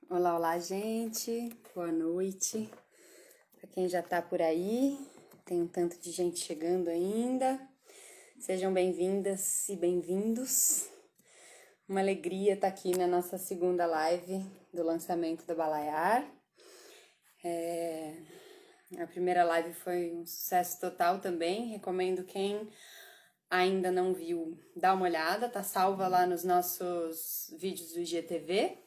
Olá, olá, gente. Boa noite. Para quem já tá por aí, tem um tanto de gente chegando ainda. Sejam bem-vindas e bem-vindos. Uma alegria estar aqui na nossa segunda live do lançamento da Balaiar. A primeira live foi um sucesso total também. Recomendo quem ainda não viu, dá uma olhada. Tá salva lá nos nossos vídeos do IGTV.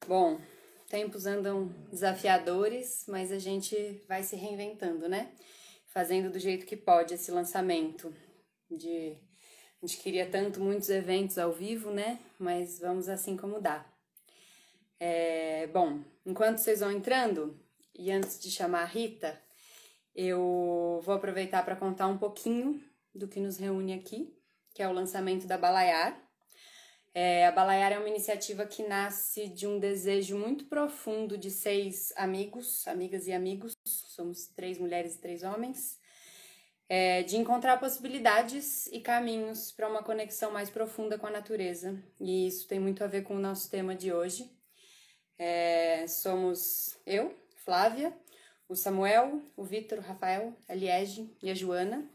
Bom, tempos andam desafiadores, mas a gente vai se reinventando, né? Fazendo do jeito que pode esse lançamento. A gente queria tanto muitos eventos ao vivo, né? Mas vamos assim como dá. Bom, enquanto vocês vão entrando, e antes de chamar a Rita, eu vou aproveitar para contar um pouquinho do que nos reúne aqui, que é o lançamento da Balaiar. A Balaiar é uma iniciativa que nasce de um desejo muito profundo de 6 amigos, amigas e amigos, somos 3 mulheres e 3 homens, de encontrar possibilidades e caminhos para uma conexão mais profunda com a natureza. E isso tem muito a ver com o nosso tema de hoje. Somos eu, Flávia, o Samuel, o Vitor, o Rafael, a Liege e a Joana.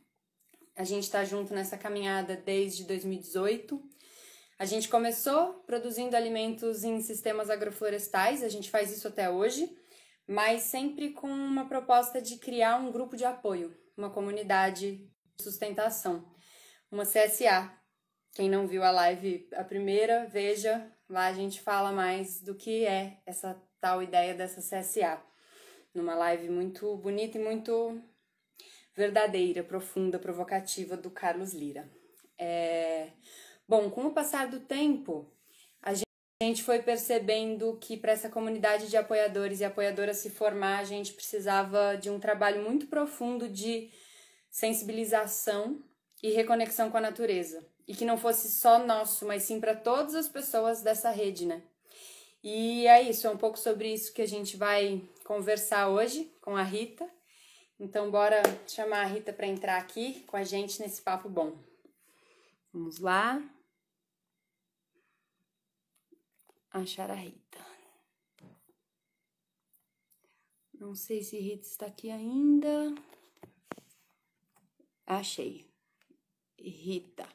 A gente está junto nessa caminhada desde 2018. A gente começou produzindo alimentos em sistemas agroflorestais, a gente faz isso até hoje, mas sempre com uma proposta de criar um grupo de apoio, uma comunidade de sustentação, uma CSA. Quem não viu a live a primeira, veja, lá a gente fala mais do que é essa tal ideia dessa CSA. Numa live muito bonita e muito verdadeira, profunda, provocativa do Carlos Lira. Bom, com o passar do tempo, a gente foi percebendo que para essa comunidade de apoiadores e apoiadoras se formar, a gente precisava de um trabalho muito profundo de sensibilização e reconexão com a natureza. E que não fosse só nosso, mas sim para todas as pessoas dessa rede, né? E é isso, é um pouco sobre isso que a gente vai conversar hoje com a Rita. Então, bora chamar a Rita para entrar aqui com a gente nesse papo bom. Vamos lá. Achar a Rita. Não sei se Rita está aqui ainda. Achei. Rita.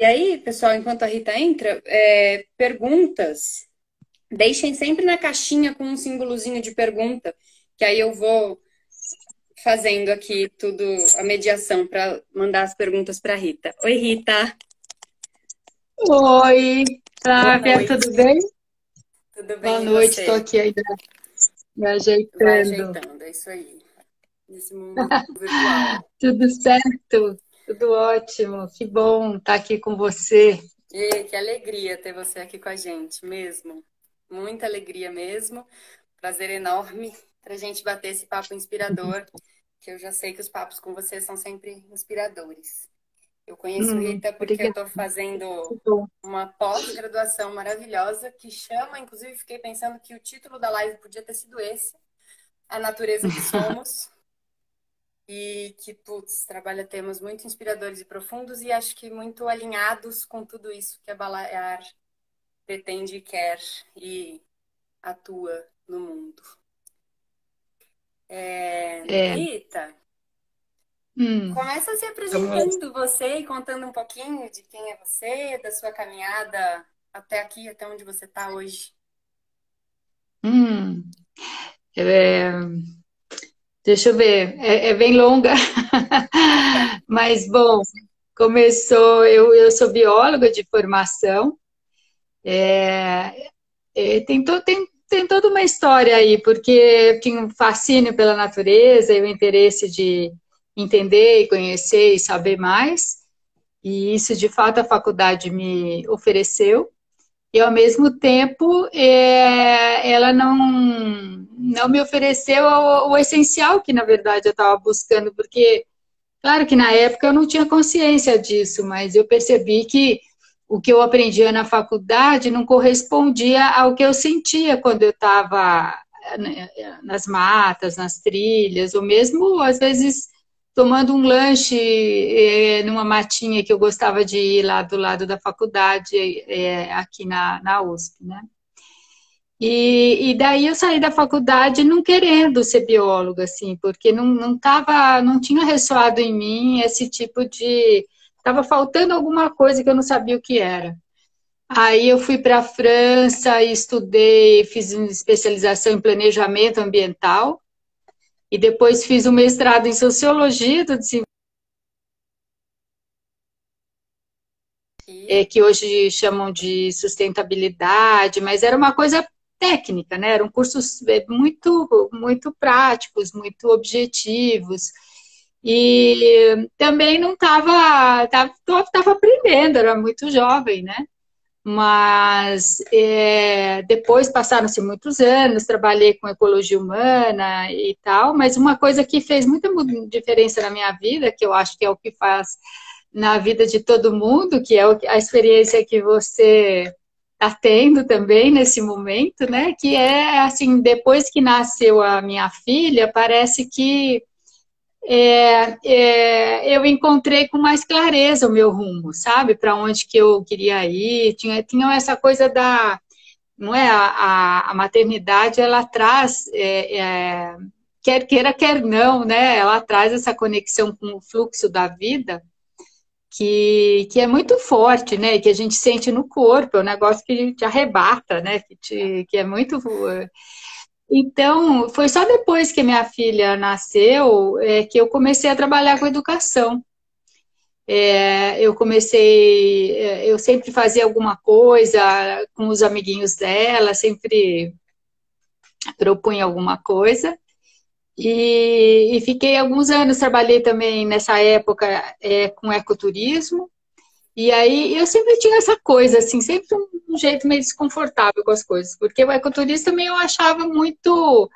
E aí, pessoal, enquanto a Rita entra, perguntas, deixem sempre na caixinha com um símbolozinho de pergunta, que aí eu vou fazendo aqui tudo, a mediação para mandar as perguntas para a Rita. Oi, Rita. Oi, Flávia, tudo bem? Tudo Boa bem, e noite, estou você? aqui ainda me Vai ajeitando. ajeitando, é isso aí. Nesse mundo virtual. Tudo certo? Tudo ótimo. Que bom estar aqui com você. E que alegria ter você aqui com a gente, mesmo. Muita alegria mesmo. Prazer enorme para a gente bater esse papo inspirador, que eu já sei que os papos com você são sempre inspiradores. Eu conheço Rita porque eu Obrigada. estou Que fazendo bom. uma pós-graduação maravilhosa que chama, inclusive fiquei pensando que o título da live podia ter sido esse, A Natureza que Somos, e que, putz, trabalha temas muito inspiradores e profundos e acho que muito alinhados com tudo isso que a Balaiar pretende e quer e atua no mundo. É, Rita, hum, começa se vamos lá. apresentando você e contando um pouquinho de quem é você, da sua caminhada até aqui, até onde você está hoje. Hum, é, deixa eu ver, é bem longa, mas bom, eu sou bióloga de formação. Tem toda uma história aí, porque eu tinha um fascínio pela natureza e o interesse de entender e conhecer e saber mais, e isso de fato a faculdade me ofereceu, e ao mesmo tempo ela não me ofereceu o essencial que na verdade eu estava buscando, porque claro que na época eu não tinha consciência disso, mas eu percebi que o que eu aprendia na faculdade não correspondia ao que eu sentia quando eu estava nas matas, nas trilhas, ou mesmo, às vezes, tomando um lanche numa matinha que eu gostava de ir lá do lado da faculdade, aqui na USP, né? E daí eu saí da faculdade não querendo ser bióloga, assim, porque não tinha ressoado em mim esse tipo de... Estava faltando alguma coisa que eu não sabia o que era. Aí eu fui para a França e estudei, fiz uma especialização em planejamento ambiental e depois fiz um mestrado em sociologia do desenvolvimento, que hoje chamam de sustentabilidade, mas era uma coisa técnica, né? Eram cursos muito práticos, muito objetivos. E também não estava aprendendo, era muito jovem, né? Mas depois passaram-se muitos anos, trabalhei com ecologia humana e tal, mas uma coisa que fez muita diferença na minha vida, que eu acho que é o que faz na vida de todo mundo, que é a experiência que você está tendo também nesse momento, né? Que é assim, depois que nasceu a minha filha, parece que eu encontrei com mais clareza o meu rumo, sabe? Para onde que eu queria ir. Tinha essa coisa da... Não é? A maternidade, ela traz, quer queira, quer não, né? Ela traz essa conexão com o fluxo da vida que é muito forte, né? Que a gente sente no corpo, é um negócio que te arrebata, né? Que é muito... Então, foi só depois que minha filha nasceu que eu comecei a trabalhar com educação. Eu sempre fazia alguma coisa com os amiguinhos dela, sempre propunha alguma coisa. E fiquei alguns anos, trabalhei também nessa época com ecoturismo. E aí eu sempre tinha essa coisa, assim, sempre um jeito meio desconfortável com as coisas, porque o ecoturismo também eu achava muito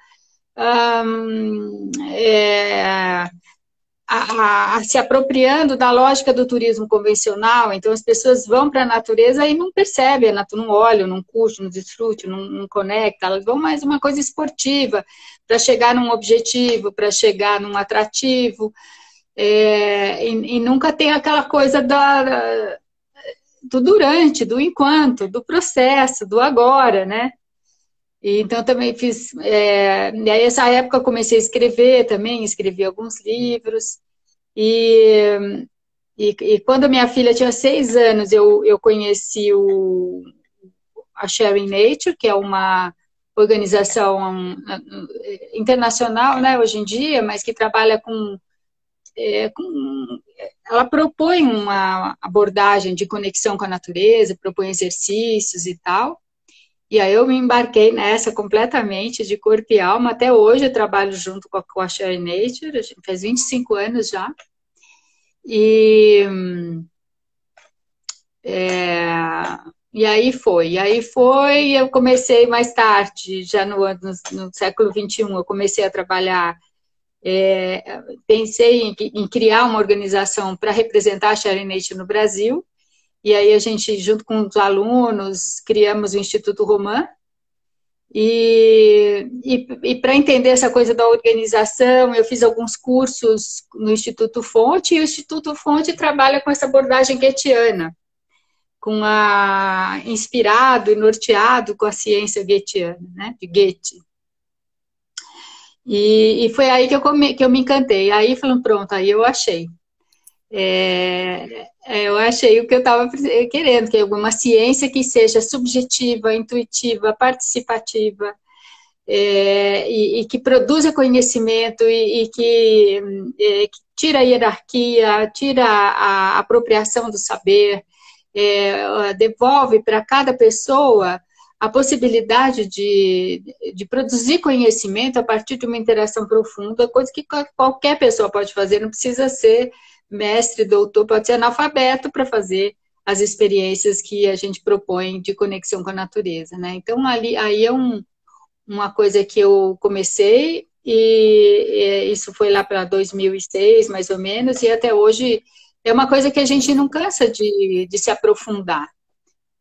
se apropriando da lógica do turismo convencional. Então as pessoas vão para a natureza e não percebem, não olham, não curtem, não desfrutam, não conectam, elas vão mais uma coisa esportiva, para chegar num objetivo, para chegar num atrativo, e nunca tem aquela coisa do durante, do enquanto, do processo, do agora, né? E então também fiz... e aí, essa época eu comecei a escrever também, escrevi alguns livros. E quando a minha filha tinha 6 anos, eu conheci a Sharing Nature, que é uma organização internacional, né, hoje em dia, mas que trabalha ela propõe uma abordagem de conexão com a natureza, propõe exercícios e tal. E aí eu me embarquei nessa completamente, de corpo e alma. Até hoje eu trabalho junto com a Share Nature, a gente faz 25 anos já. E aí eu comecei mais tarde, já no século XXI, eu comecei a trabalhar, pensei em criar uma organização para representar a Share Nature no Brasil. E aí a gente, junto com os alunos, criamos o Instituto Roman. E para entender essa coisa da organização, eu fiz alguns cursos no Instituto Fonte, e o Instituto Fonte trabalha com essa abordagem goetheana, inspirado e norteado com a ciência goetheana, né, de Goethe. E foi aí que eu me encantei. Aí falando, pronto, aí eu achei. Eu achei o que eu estava querendo, que é alguma ciência que seja subjetiva, intuitiva, participativa, e que produza conhecimento e que tira a hierarquia, tira a apropriação do saber, devolve para cada pessoa a possibilidade de produzir conhecimento a partir de uma interação profunda, coisa que qualquer pessoa pode fazer, não precisa ser mestre, doutor, pode ser analfabeto para fazer as experiências que a gente propõe de conexão com a natureza, né? Então, aí é uma coisa que eu comecei, e isso foi lá para 2006, mais ou menos, e até hoje é uma coisa que a gente não cansa de se aprofundar,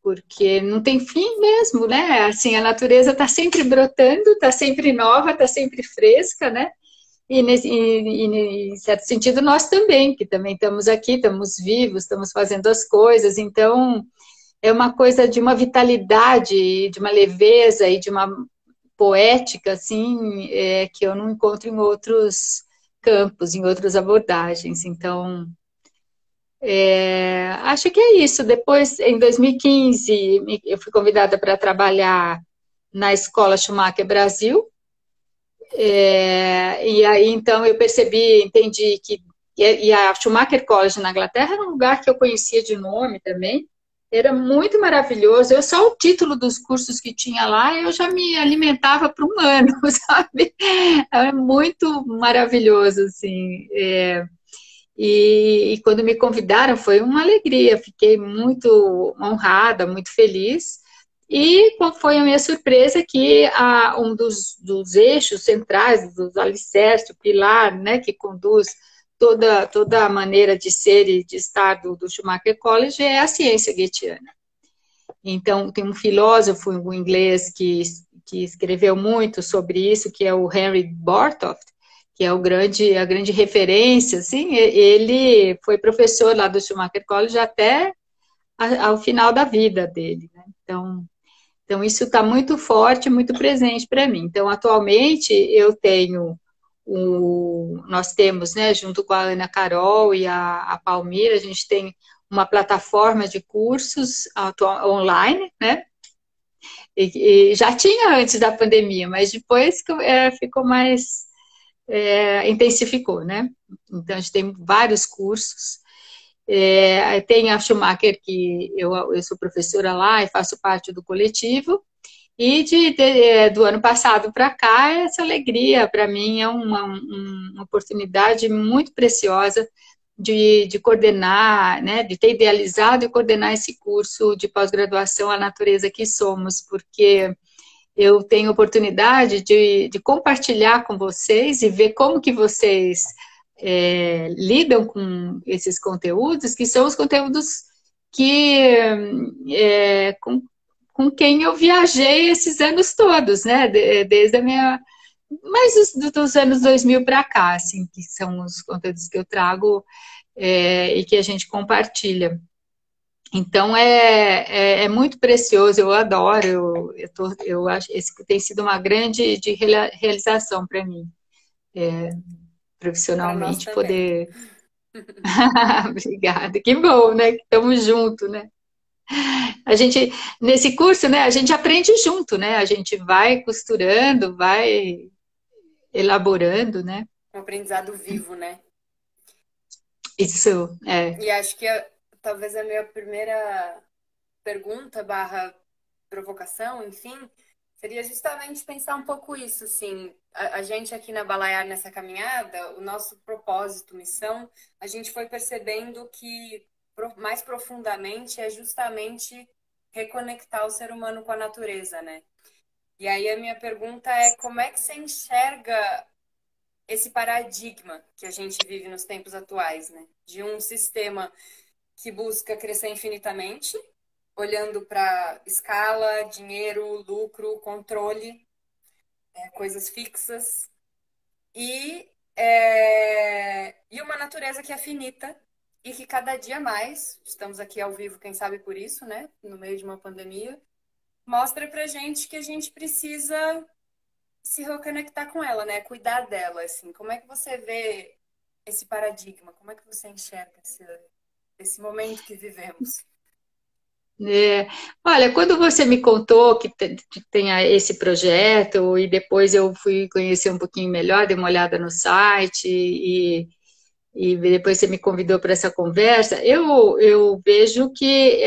porque não tem fim mesmo, né? Assim, a natureza está sempre brotando, está sempre nova, está sempre fresca, né? em certo sentido, nós também, que também estamos aqui, estamos vivos, estamos fazendo as coisas. Então, é uma coisa de uma vitalidade, de uma leveza e de uma poética, assim, que eu não encontro em outros campos, em outras abordagens. Então, acho que é isso. Depois, em 2015, eu fui convidada para trabalhar na Escola Schumacher Brasil. E aí, então, eu entendi que... E a Schumacher College na Inglaterra era um lugar que eu conhecia de nome também. Era muito maravilhoso. Só o título dos cursos que tinha lá, eu já me alimentava para um ano, sabe? É muito maravilhoso, assim. E quando me convidaram, foi uma alegria. Fiquei muito honrada, muito feliz. E qual foi a minha surpresa que um dos eixos centrais, dos alicerces, o pilar, né, que conduz toda a maneira de ser e de estar do Schumacher College é a ciência goetheana. Então, tem um filósofo inglês que escreveu muito sobre isso, que é o Henry Bortoft, que é a grande referência, assim. Ele foi professor lá do Schumacher College até ao final da vida dele, né? Então, isso está muito forte, muito presente para mim. Então, atualmente, nós temos, né, junto com a Ana Carol e a Palmira, a gente tem uma plataforma de cursos online, né? E já tinha antes da pandemia, mas depois ficou mais, intensificou, né? Então, a gente tem vários cursos. Tem a Schumacher, que eu sou professora lá e faço parte do coletivo, e do ano passado para cá, essa alegria para mim é uma oportunidade muito preciosa de coordenar, né, de ter idealizado e coordenar esse curso de pós-graduação A Natureza que Somos, porque eu tenho oportunidade de compartilhar com vocês e ver como que vocês lidam com esses conteúdos, que são os conteúdos que com quem eu viajei esses anos todos, né? Desde a minha... Mais dos anos 2000 para cá, assim, que são os conteúdos que eu trago e que a gente compartilha. Então, é muito precioso, eu adoro, eu acho que esse tem sido uma grande realização para mim, profissionalmente, poder... Obrigada, que bom, né? Que estamos juntos, né? A gente, nesse curso, né, a gente aprende junto, né? A gente vai costurando, vai elaborando, né? Um aprendizado vivo, né? Isso, E acho que talvez a minha primeira pergunta barra provocação, enfim, seria justamente pensar um pouco isso, assim, a gente aqui na Balaiar, nessa caminhada, o nosso propósito, missão, a gente foi percebendo que mais profundamente é justamente reconectar o ser humano com a natureza, né? E aí a minha pergunta é como é que você enxerga esse paradigma que a gente vive nos tempos atuais, né? De um sistema que busca crescer infinitamente, olhando para escala, dinheiro, lucro, controle, coisas fixas, e uma natureza que é finita e que cada dia mais, estamos aqui ao vivo, quem sabe por isso, né? No meio de uma pandemia, mostra pra gente que a gente precisa se reconectar com ela, né? Cuidar dela, assim. Como é que você vê esse paradigma? Como é que você enxerga esse momento que vivemos? Olha, quando você me contou que tem esse projeto e depois eu fui conhecer um pouquinho melhor, dei uma olhada no site e depois você me convidou para essa conversa, eu vejo que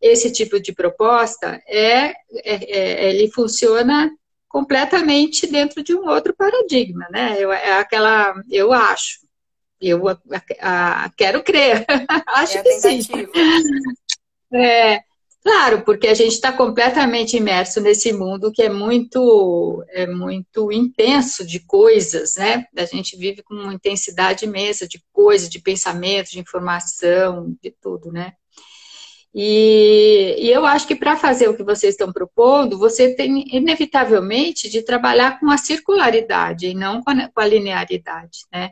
esse tipo de proposta ele funciona completamente dentro de um outro paradigma, né? Eu acho, quero crer, acho que sim. Claro, porque a gente está completamente imerso nesse mundo que é muito intenso de coisas, né? A gente vive com uma intensidade imensa de coisas, de pensamento, de informação, de tudo, né? E eu acho que para fazer o que vocês estão propondo, você tem inevitavelmente de trabalhar com a circularidade e não com a linearidade, né?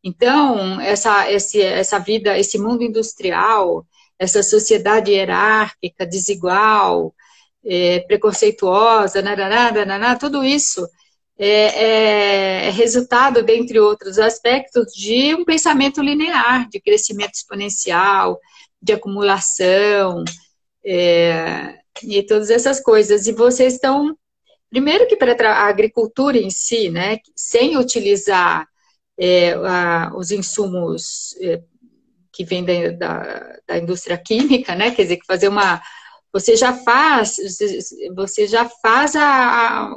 Então, essa vida, esse mundo industrial, essa sociedade hierárquica, desigual, preconceituosa, naraná, naraná, tudo isso é resultado, dentre outros aspectos, de um pensamento linear, de crescimento exponencial, de acumulação, e todas essas coisas. E vocês estão, primeiro que para a agricultura em si, né, sem utilizar os insumos que vêm da indústria química, né, quer dizer, que fazer uma... Você já faz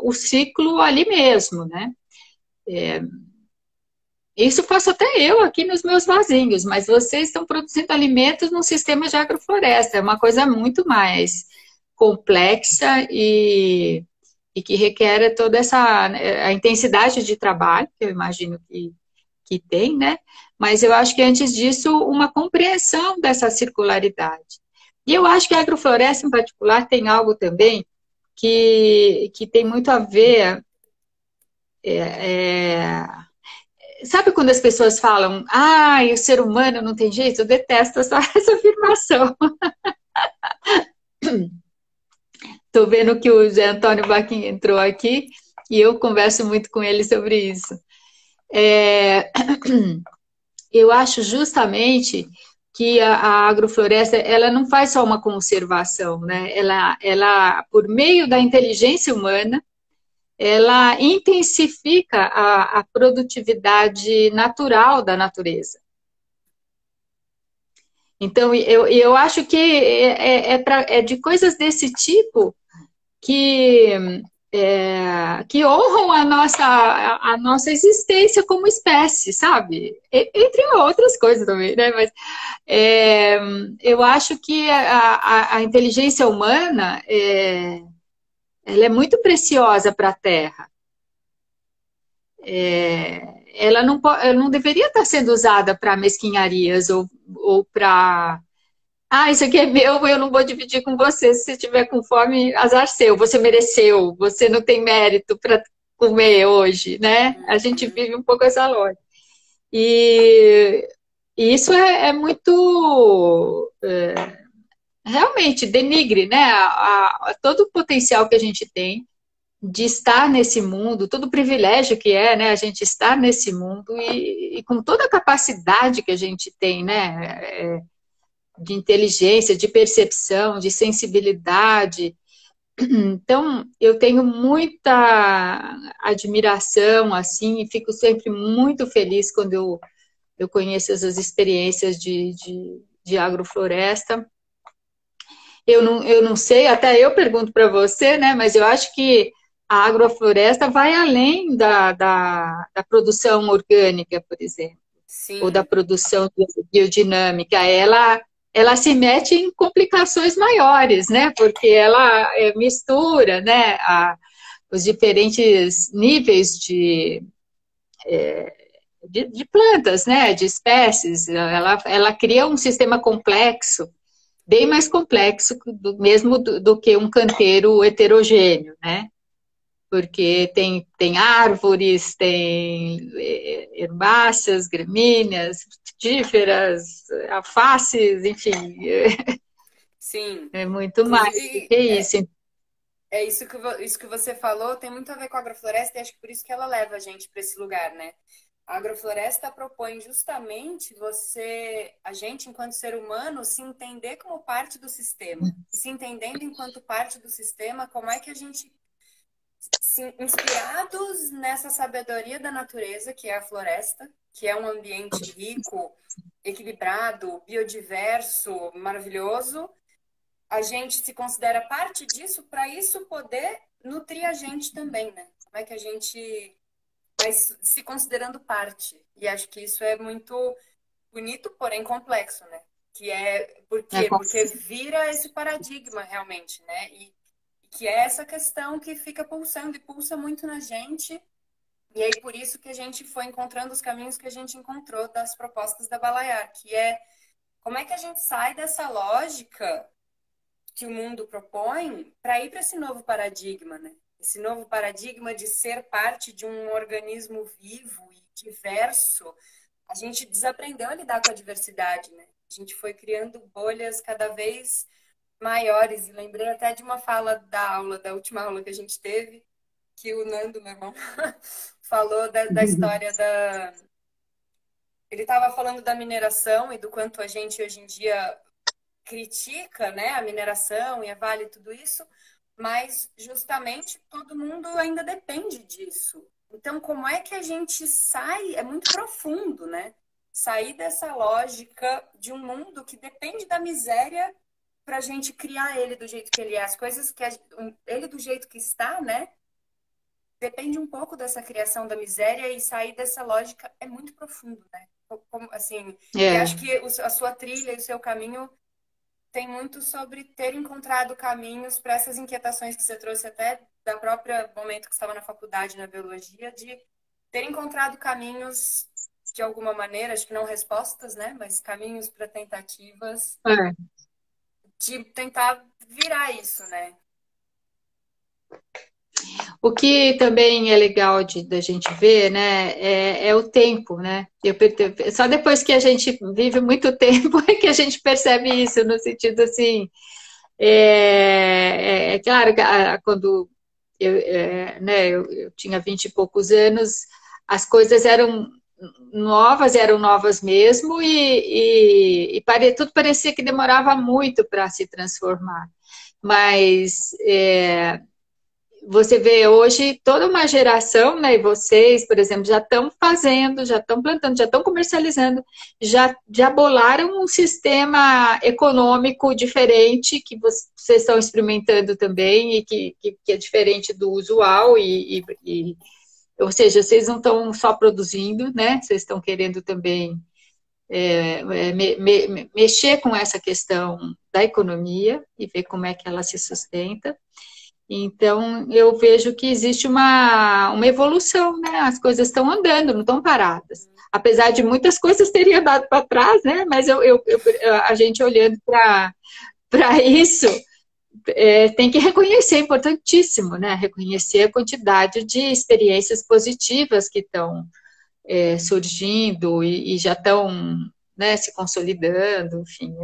o ciclo ali mesmo, né? Isso faço até eu aqui nos meus vasinhos, mas vocês estão produzindo alimentos num sistema de agrofloresta, é uma coisa muito mais complexa e que requer toda a intensidade de trabalho, que eu imagino que tem, né? Mas eu acho que antes disso, uma compreensão dessa circularidade. E eu acho que a agrofloresta, em particular, tem algo também que tem muito a ver. Sabe quando as pessoas falam, o ser humano não tem jeito? Eu detesto essa afirmação. Estou vendo que o Zé Antônio Baquim entrou aqui e eu converso muito com ele sobre isso. Eu acho justamente que a agrofloresta, ela não faz só uma conservação, né? Ela, por meio da inteligência humana, ela intensifica a produtividade natural da natureza. Então, eu acho que é de coisas desse tipo que honram a nossa existência como espécie, sabe? Entre outras coisas também, né? Mas eu acho que a inteligência humana ela é muito preciosa para a Terra. Ela não deveria estar sendo usada para mesquinharias ou para... isso aqui é meu, eu não vou dividir com você. Se você estiver com fome, azar seu. Você mereceu, você não tem mérito para comer hoje, né? A gente vive um pouco essa lógica. E isso é muito... realmente denigre, né? Todo o potencial que a gente tem de estar nesse mundo, todo o privilégio que né, a gente estar nesse mundo e com toda a capacidade que a gente tem, né, de inteligência, de percepção, de sensibilidade. Então, eu tenho muita admiração, assim, e fico sempre muito feliz quando eu conheço essas experiências de agrofloresta. Eu não sei, até eu pergunto para você, né, mas eu acho que a agrofloresta vai além da produção orgânica, por exemplo, ou da Sim. produção biodinâmica. Ela se mete em complicações maiores, né? Porque ela mistura, né, os diferentes níveis de plantas, né, de espécies. Ela cria um sistema complexo, bem mais complexo mesmo do que um canteiro heterogêneo, né? Porque tem árvores, tem herbáceas, gramíneas, frutíferas, alfaces, enfim, Sim. é muito mais do Inclusive, que isso. isso que você falou tem muito a ver com a agrofloresta e acho que por isso que ela leva a gente para esse lugar, né? A agrofloresta propõe justamente a gente, enquanto ser humano, se entender como parte do sistema. E se entendendo enquanto parte do sistema, como é que a gente, inspirados nessa sabedoria da natureza, que é a floresta, que é um ambiente rico, equilibrado, biodiverso, maravilhoso, a gente se considera parte disso para isso poder nutrir a gente também, né? Como é que a gente vai se considerando parte? E acho que isso é muito bonito, porém complexo, né? Que por É, quê? Porque vira esse paradigma realmente, né? E que é essa questão que fica pulsando e pulsa muito na gente. E aí por isso que a gente foi encontrando os caminhos que a gente encontrou das propostas da Balaiar, que é como é que a gente sai dessa lógica que o mundo propõe para ir para esse novo paradigma, né? Esse novo paradigma de ser parte de um organismo vivo e diverso. A gente desaprendeu a lidar com a diversidade, né? A gente foi criando bolhas cada vez maiores. E lembrei até de uma fala da aula, da última aula que a gente teve, que o Nando, meu irmão, falou da história da... Ele estava falando da mineração e do quanto a gente hoje em dia critica, né, a mineração e a Vale e tudo isso, mas justamente todo mundo ainda depende disso. Então, como é que a gente sai? É muito profundo, né? Sair dessa lógica de um mundo que depende da miséria para a gente criar ele do jeito que ele é. As coisas que ele do jeito que está, né? Depende um pouco dessa criação da miséria e sair dessa lógica é muito profundo, né? Como, assim, e É. acho que a sua trilha e o seu caminho tem muito sobre ter encontrado caminhos para essas inquietações que você trouxe até da própria momento que estava na faculdade na biologia, de ter encontrado caminhos de alguma maneira, acho que não respostas, né, mas caminhos para tentativas É. de tentar virar isso, né? O que também é legal da gente ver, né, é o tempo, né? Só depois que a gente vive muito tempo é que a gente percebe isso, no sentido assim, é claro que quando eu tinha 20 e poucos anos, as coisas eram novas mesmo, tudo parecia que demorava muito para se transformar. Mas você vê hoje toda uma geração, né, e vocês, por exemplo, já estão fazendo, já estão plantando, já estão comercializando, já bolaram um sistema econômico diferente que vocês estão experimentando também e que é diferente do usual ou seja, vocês não estão só produzindo, né? Vocês estão querendo também mexer com essa questão da economia e ver como é que ela se sustenta. Então, eu vejo que existe uma evolução, né? As coisas estão andando, não estão paradas. Apesar de muitas coisas terem andado para trás, né? Mas a gente olhando para isso, tem que reconhecer, é importantíssimo, né? Reconhecer a quantidade de experiências positivas que estão surgindo e já estão, né, se consolidando, enfim.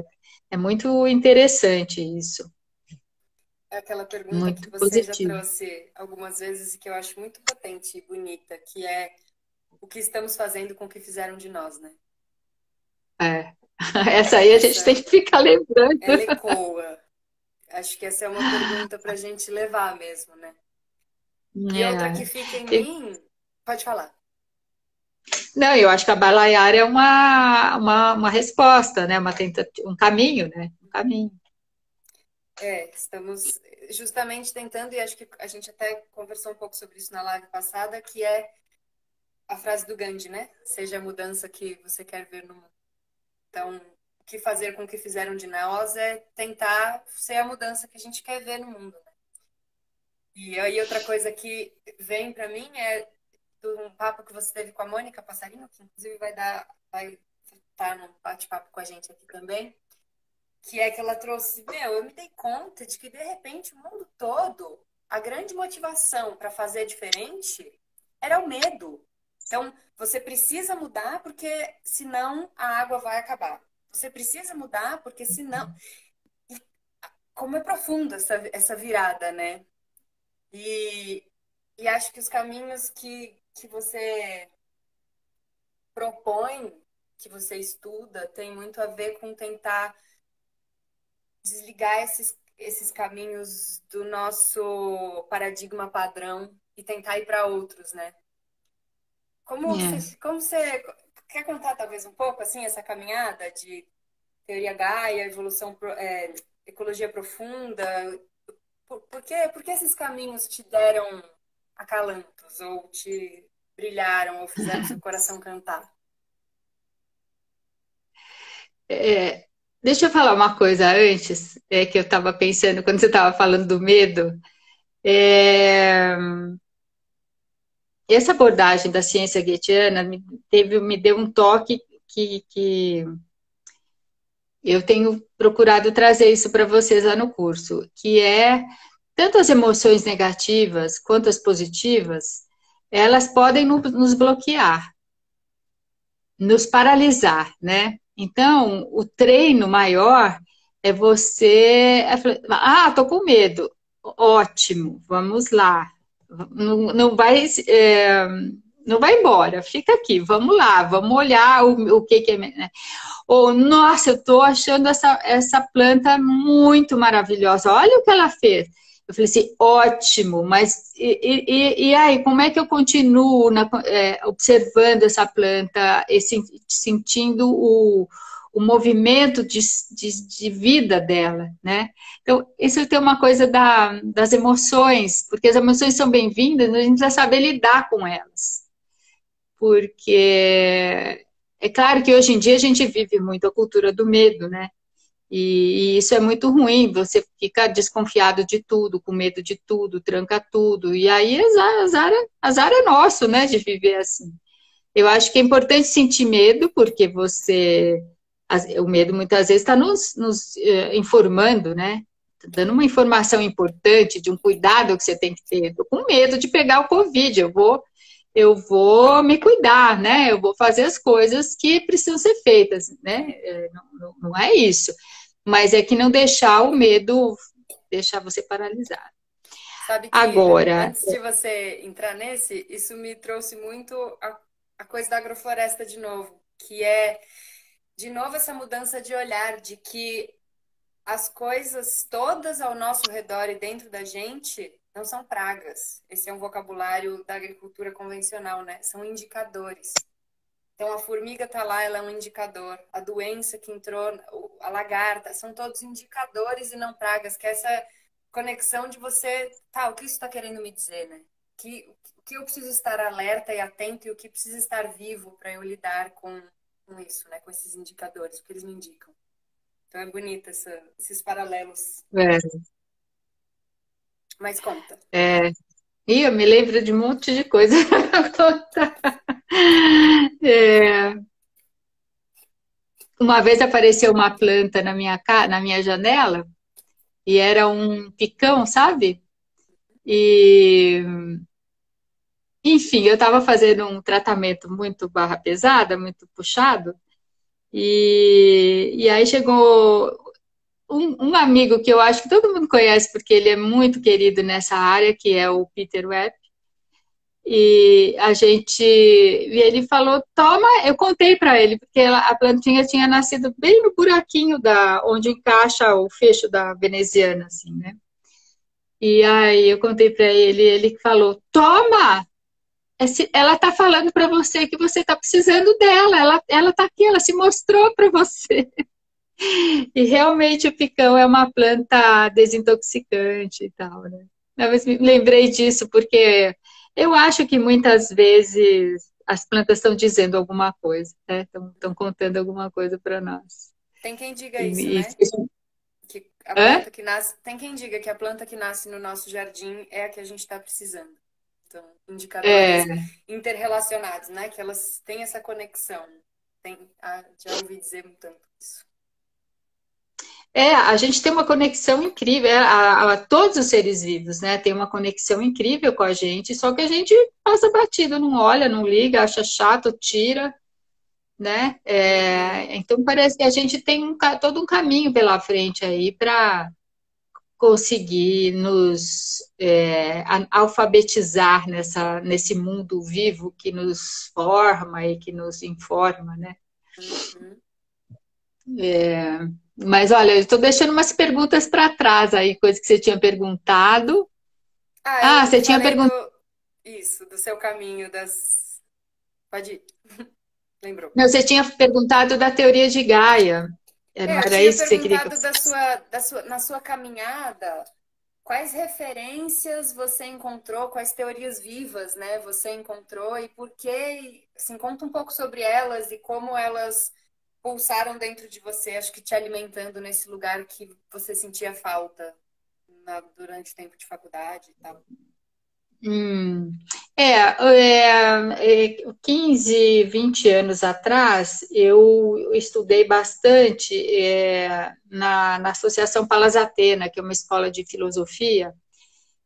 É muito interessante isso. É aquela pergunta que Muito você já positivo. trouxe algumas vezes e que eu acho muito potente e bonita, que é o que estamos fazendo com o que fizeram de nós, né? É. Essa aí a gente tem Essa, que ficar lembrando. ela ecoa. Acho que essa é uma pergunta para a gente levar mesmo, né? E outra que É. fica em mim, pode falar. Não, eu acho que a Balaiar é uma resposta, né? Um caminho, né? Um caminho. Estamos justamente tentando, e acho que a gente até conversou um pouco sobre isso na live passada, que é a frase do Gandhi, né? Seja a mudança que você quer ver no mundo. Então, o que fazer com o que fizeram de nós é tentar ser a mudança que a gente quer ver no mundo, né? E aí outra coisa que vem para mim é um papo que você teve com a Mônica Passarinho, que inclusive vai estar num bate-papo com a gente aqui também, que é que ela trouxe, eu me dei conta de que de repente o mundo todo, a grande motivação para fazer diferente era o medo. Então, você precisa mudar porque senão a água vai acabar. Você precisa mudar porque senão... E como é profunda essa virada, né? E, e acho que os caminhos que você propõe, que você estuda, tem muito a ver com tentar desligar esses caminhos do nosso paradigma padrão e tentar ir para outros, né? É. Como você quer contar talvez um pouco assim essa caminhada de teoria Gaia, ecologia profunda? Por que esses caminhos te deram acalantos ou te brilharam ou fizeram seu coração cantar? É, deixa eu falar uma coisa antes, que eu estava pensando, quando você estava falando do medo. É, essa abordagem da ciência goetiana me deu um toque que eu tenho procurado trazer isso para vocês lá no curso, que é tanto as emoções negativas quanto as positivas, elas podem nos bloquear, nos paralisar, né? Então, o treino maior é você... tô com medo. Ótimo, vamos lá. Não, não vai... não vai embora, fica aqui, vamos lá, vamos olhar o que é... Né? Ou, nossa, eu estou achando essa planta muito maravilhosa, olha o que ela fez. Eu falei assim, ótimo, mas e aí, como é que eu continuo observando essa planta, sentindo o movimento de vida dela, né? Então, isso tem uma coisa das emoções, porque as emoções são bem-vindas, mas a gente precisa saber lidar com elas. Porque é claro que hoje em dia a gente vive muito a cultura do medo, né? E isso é muito ruim, você fica desconfiado de tudo, com medo de tudo, tranca tudo. E aí azar é nosso, né, de viver assim. Eu acho que é importante sentir medo, porque o medo muitas vezes está nos informando, né? Dando uma informação importante de um cuidado que você tem que ter. Estou com medo de pegar o Covid, eu vou me cuidar, né? Eu vou fazer as coisas que precisam ser feitas, né? Não é isso. Mas é que não deixar o medo deixar você paralisado. Sabe que Agora, antes de você entrar nesse, isso me trouxe muito a coisa da agrofloresta de novo, que é, de novo, essa mudança de olhar, de que as coisas todas ao nosso redor e dentro da gente não são pragas. Esse é um vocabulário da agricultura convencional, né? São indicadores. Então, a formiga está lá, ela é um indicador. A doença que entrou, a lagarta, são todos indicadores e não pragas, que é essa conexão de você, tá, o que isso está querendo me dizer, né? O que eu preciso estar alerta e atento e o que precisa estar vivo para eu lidar com isso, né? Com esses indicadores, o que eles me indicam. Então, é bonito esses paralelos. é, Mas conta. eu me lembro de um monte de coisa para contar. É, uma vez apareceu uma planta na minha janela, e era um picão, sabe? E, enfim, eu estava fazendo um tratamento muito barra pesada, muito puxado, e aí chegou um amigo que eu acho que todo mundo conhece, porque ele é muito querido nessa área, que é o Peter Webb. E ele falou, toma, eu contei para ele, porque a plantinha tinha nascido bem no buraquinho onde encaixa o fecho da veneziana, assim, né? E aí eu contei para ele, ele falou, toma, ela tá falando para você que você tá precisando dela, ela tá aqui, ela se mostrou para você. E realmente o picão é uma planta desintoxicante e tal, né? Mas me lembrei disso porque eu acho que muitas vezes as plantas estão dizendo alguma coisa, né? Estão contando alguma coisa para nós. Tem quem diga isso, E, né? Que a hã? planta que nasce. Tem quem diga que a planta que nasce no nosso jardim é a que a gente está precisando. Então, indicadores É, interrelacionados, né? Que elas têm essa conexão. Já ouvi dizer tanto isso. a gente tem uma conexão incrível, a todos os seres vivos, né? Tem uma conexão incrível com a gente, só que a gente passa batido, não olha, não liga, acha chato, tira, né? Uhum. Então parece que a gente tem todo um caminho pela frente aí para conseguir nos alfabetizar nesse mundo vivo que nos forma e que nos informa, né? Uhum. Mas olha, eu estou deixando umas perguntas para trás aí, coisa que você tinha perguntado. Ah, Ah, eu você tinha falei perguntado. do seu caminho das. Pode ir. Lembrou. Não, você tinha perguntado da teoria de Gaia. Não Eu era tinha isso que você queria que eu perguntado na sua caminhada, quais referências você encontrou, quais teorias vivas, né, você encontrou e por que, assim, conta um pouco sobre elas e como elas pulsaram dentro de você, acho que te alimentando nesse lugar que você sentia falta durante o tempo de faculdade e tal. Hum. 15, 20 anos atrás, eu estudei bastante na Associação Palas Atena, que é uma escola de filosofia,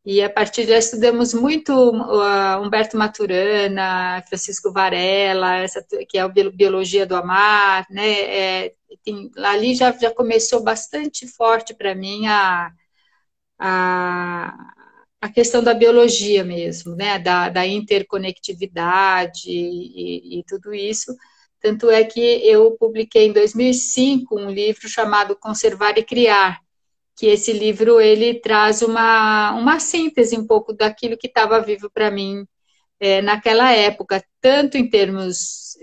e a partir daí estudamos muito Humberto Maturana, Francisco Varela, que é a Biologia do Amar, né? Ali já começou bastante forte para mim a, a questão da biologia mesmo, né? Da interconectividade e tudo isso. Tanto é que eu publiquei em 2005 um livro chamado Conservar e Criar, que esse livro ele traz uma síntese um pouco daquilo que estava vivo para mim naquela época, tanto em termos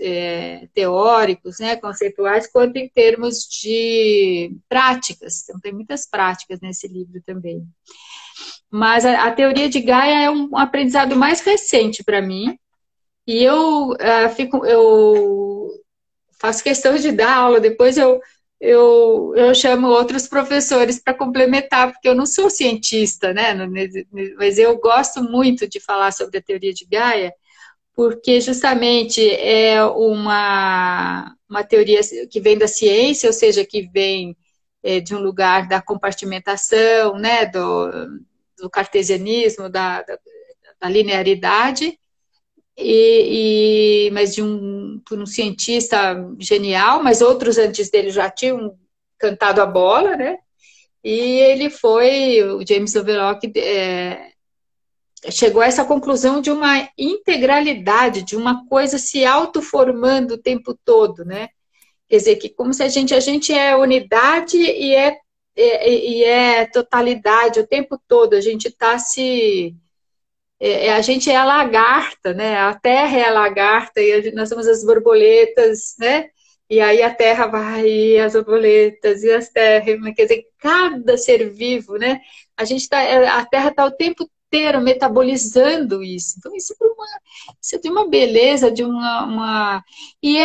teóricos, né, conceituais, quanto em termos de práticas. Então, tem muitas práticas nesse livro também. Mas a teoria de Gaia é um aprendizado mais recente para mim, e eu faço questão de dar aula, depois eu chamo outros professores para complementar, porque eu não sou cientista, né? Mas eu gosto muito de falar sobre a teoria de Gaia, porque justamente é uma teoria que vem da ciência, ou seja, que vem de um lugar da compartimentação, né? Do cartesianismo, da linearidade, mas por um cientista genial, mas outros antes dele já tinham cantado a bola, né? E o James Lovelock, chegou a essa conclusão de uma integralidade, de uma coisa se autoformando o tempo todo, né? Quer dizer, que como se a gente é unidade e é totalidade o tempo todo, a gente está a gente é a lagarta, né? A Terra é a lagarta e nós somos as borboletas, né? E aí a Terra vai, e as borboletas, e as terras, quer dizer, cada ser vivo, né? A Terra está o tempo inteiro metabolizando isso. Então, isso é de uma beleza, e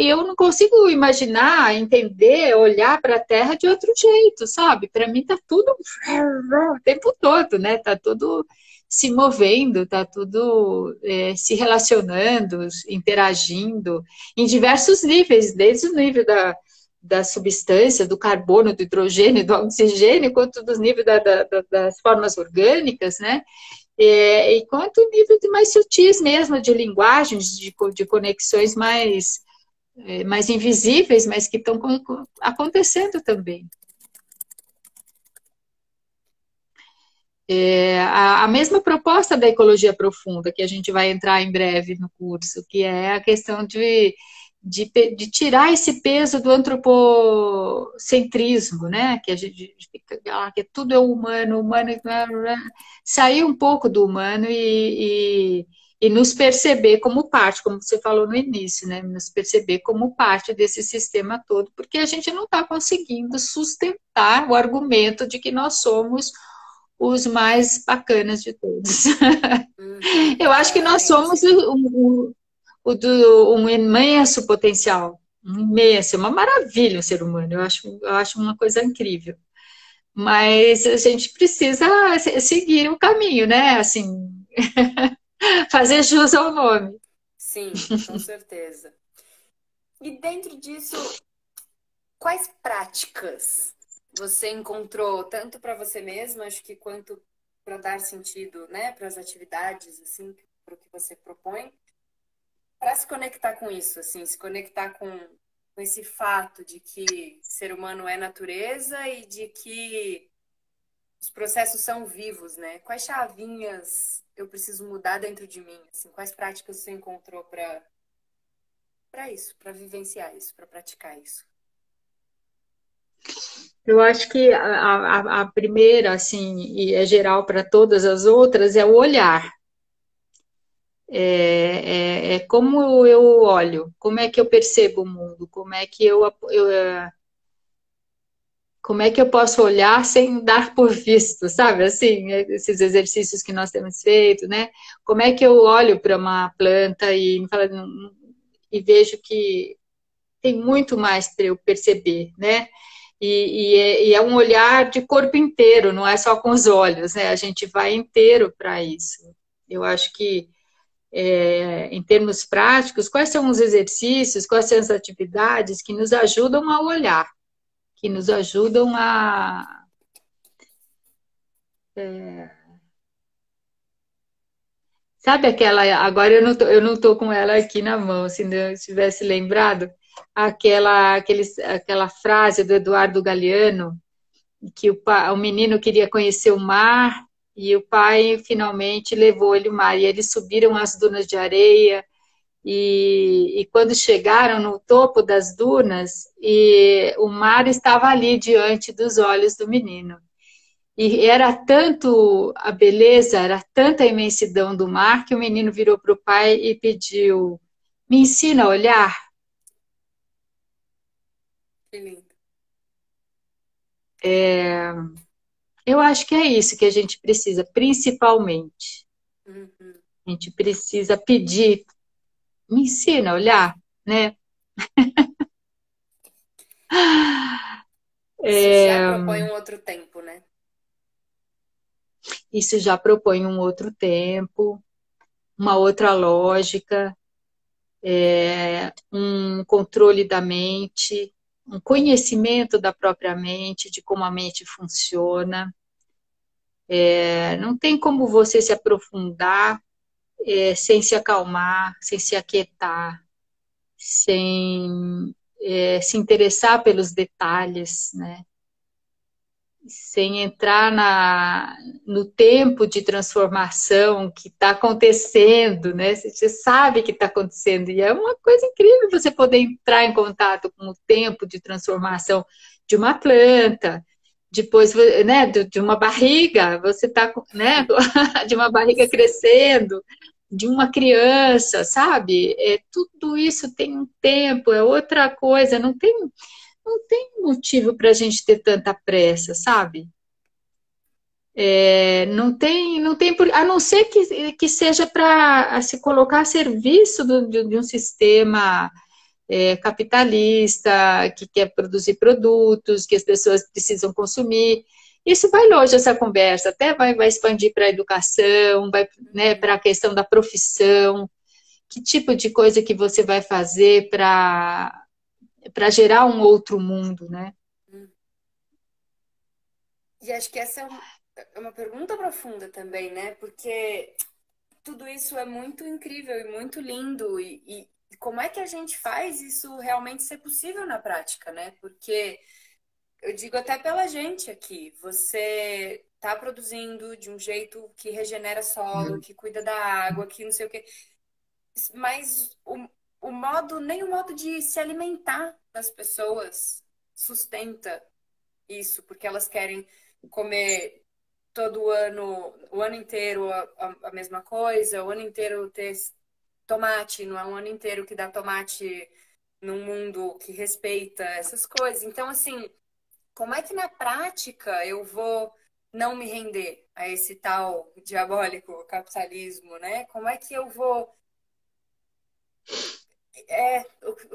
eu não consigo imaginar, entender, olhar para a Terra de outro jeito, sabe? Para mim está tudo o tempo todo, né? Está tudo se movendo, está tudo se relacionando, interagindo, em diversos níveis, desde o nível da substância, do carbono, do hidrogênio, do oxigênio, quanto dos níveis das formas orgânicas, né? E quanto o nível de mais sutis mesmo, de linguagens, de conexões mais invisíveis, mas que estão acontecendo também. A mesma proposta da ecologia profunda, que a gente vai entrar em breve no curso, que é a questão de tirar esse peso do antropocentrismo, né? Que a gente fica, que tudo é humano, sair um pouco do humano e nos perceber como parte, como você falou no início, né? Nos perceber como parte desse sistema todo, porque a gente não está conseguindo sustentar o argumento de que nós somos os mais bacanas de todos. Eu acho que nós somos um imenso potencial, uma maravilha o ser humano, eu acho uma coisa incrível. Mas a gente precisa seguir o caminho, né? Assim, fazer jus ao nome. Sim, com certeza. E dentro disso, quais práticas você encontrou, tanto para você mesma, acho que quanto para dar sentido, né, para as atividades, assim, para o que você propõe, para se conectar com isso, assim, se conectar com esse fato de que ser humano é natureza e de que os processos são vivos, né? Quais chavinhas eu preciso mudar dentro de mim? Assim, quais práticas você encontrou para isso, para vivenciar isso, para praticar isso? Eu acho que a primeira, assim, e é geral para todas as outras, é o olhar. É como eu olho, como é que eu percebo o mundo, como é que eu posso olhar sem dar por visto, sabe? Assim, esses exercícios que nós temos feito, né? Como é que eu olho para uma planta e vejo que tem muito mais para eu perceber, né? E é um olhar de corpo inteiro, não é só com os olhos, né? A gente vai inteiro para isso. Eu acho que em termos práticos, quais são os exercícios, quais são as atividades que nos ajudam a olhar, que nos ajudam a... Sabe aquela... Agora eu não tô com ela aqui na mão, se eu tivesse lembrado, aquela frase do Eduardo Galeano, que o menino queria conhecer o mar e o pai finalmente levou ele ao mar. E eles subiram as dunas de areia e quando chegaram no topo das dunas, e o mar estava ali diante dos olhos do menino. E era tanto a beleza, era tanta a imensidão do mar que o menino virou para o pai e pediu: me ensina a olhar. Que lindo. Eu acho que é isso que a gente precisa, principalmente. Uhum. A gente precisa pedir, me ensina a olhar, né? Isso já propõe um outro tempo, né? Isso já propõe um outro tempo, uma outra lógica, um controle da mente, um conhecimento da própria mente, de como a mente funciona. Não tem como você se aprofundar sem se acalmar, sem se aquietar, sem se interessar pelos detalhes, né? Sem entrar no tempo de transformação que está acontecendo, né? Você sabe que está acontecendo, e é uma coisa incrível você poder entrar em contato com o tempo de transformação de uma planta, depois, né, de uma barriga, você está, né, de uma barriga crescendo, de uma criança, sabe? Tudo isso tem um tempo, é outra coisa, não tem motivo para a gente ter tanta pressa, sabe? Não tem a não ser que seja para se colocar a serviço de um sistema capitalista, que quer produzir produtos, que as pessoas precisam consumir. Isso vai longe, essa conversa, até vai expandir para a educação, vai, né, para a questão da profissão, que tipo de coisa que você vai fazer para gerar um outro mundo, né? E acho que essa é uma pergunta profunda também, né? Porque tudo isso é muito incrível e muito lindo. E como é que a gente faz isso realmente ser possível na prática, né? Porque eu digo até pela gente aqui, você tá produzindo de um jeito que regenera solo, que cuida da água, que não sei o quê. Mas nem o modo de se alimentar das pessoas sustenta isso, porque elas querem comer todo ano, o ano inteiro a mesma coisa, o ano inteiro ter tomate, não é um ano inteiro que dá tomate num mundo que respeita essas coisas. Então, assim, como é que na prática eu vou não me render a esse tal diabólico capitalismo, né? Como é que eu vou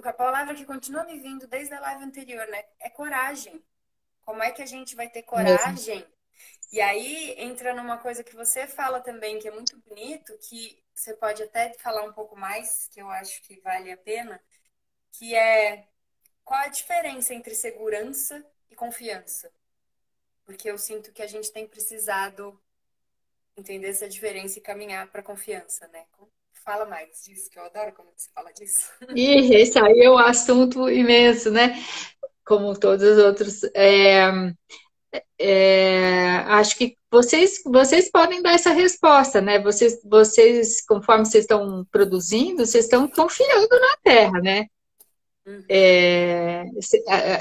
a palavra que continua me vindo desde a live anterior, né? É coragem. Como é que a gente vai ter Mesmo. coragem? E aí entra numa coisa que você fala também, que é muito bonito, que você pode até falar um pouco mais, que eu acho que vale a pena, que é qual a diferença entre segurança e confiança? Porque eu sinto que a gente tem precisado entender essa diferença e caminhar para confiança, né? Fala mais disso, que eu adoro como você fala disso. E esse aí é um assunto imenso, né? Como todos os outros. Acho que vocês podem dar essa resposta, né? Conforme vocês estão produzindo, vocês estão confiando na terra, né?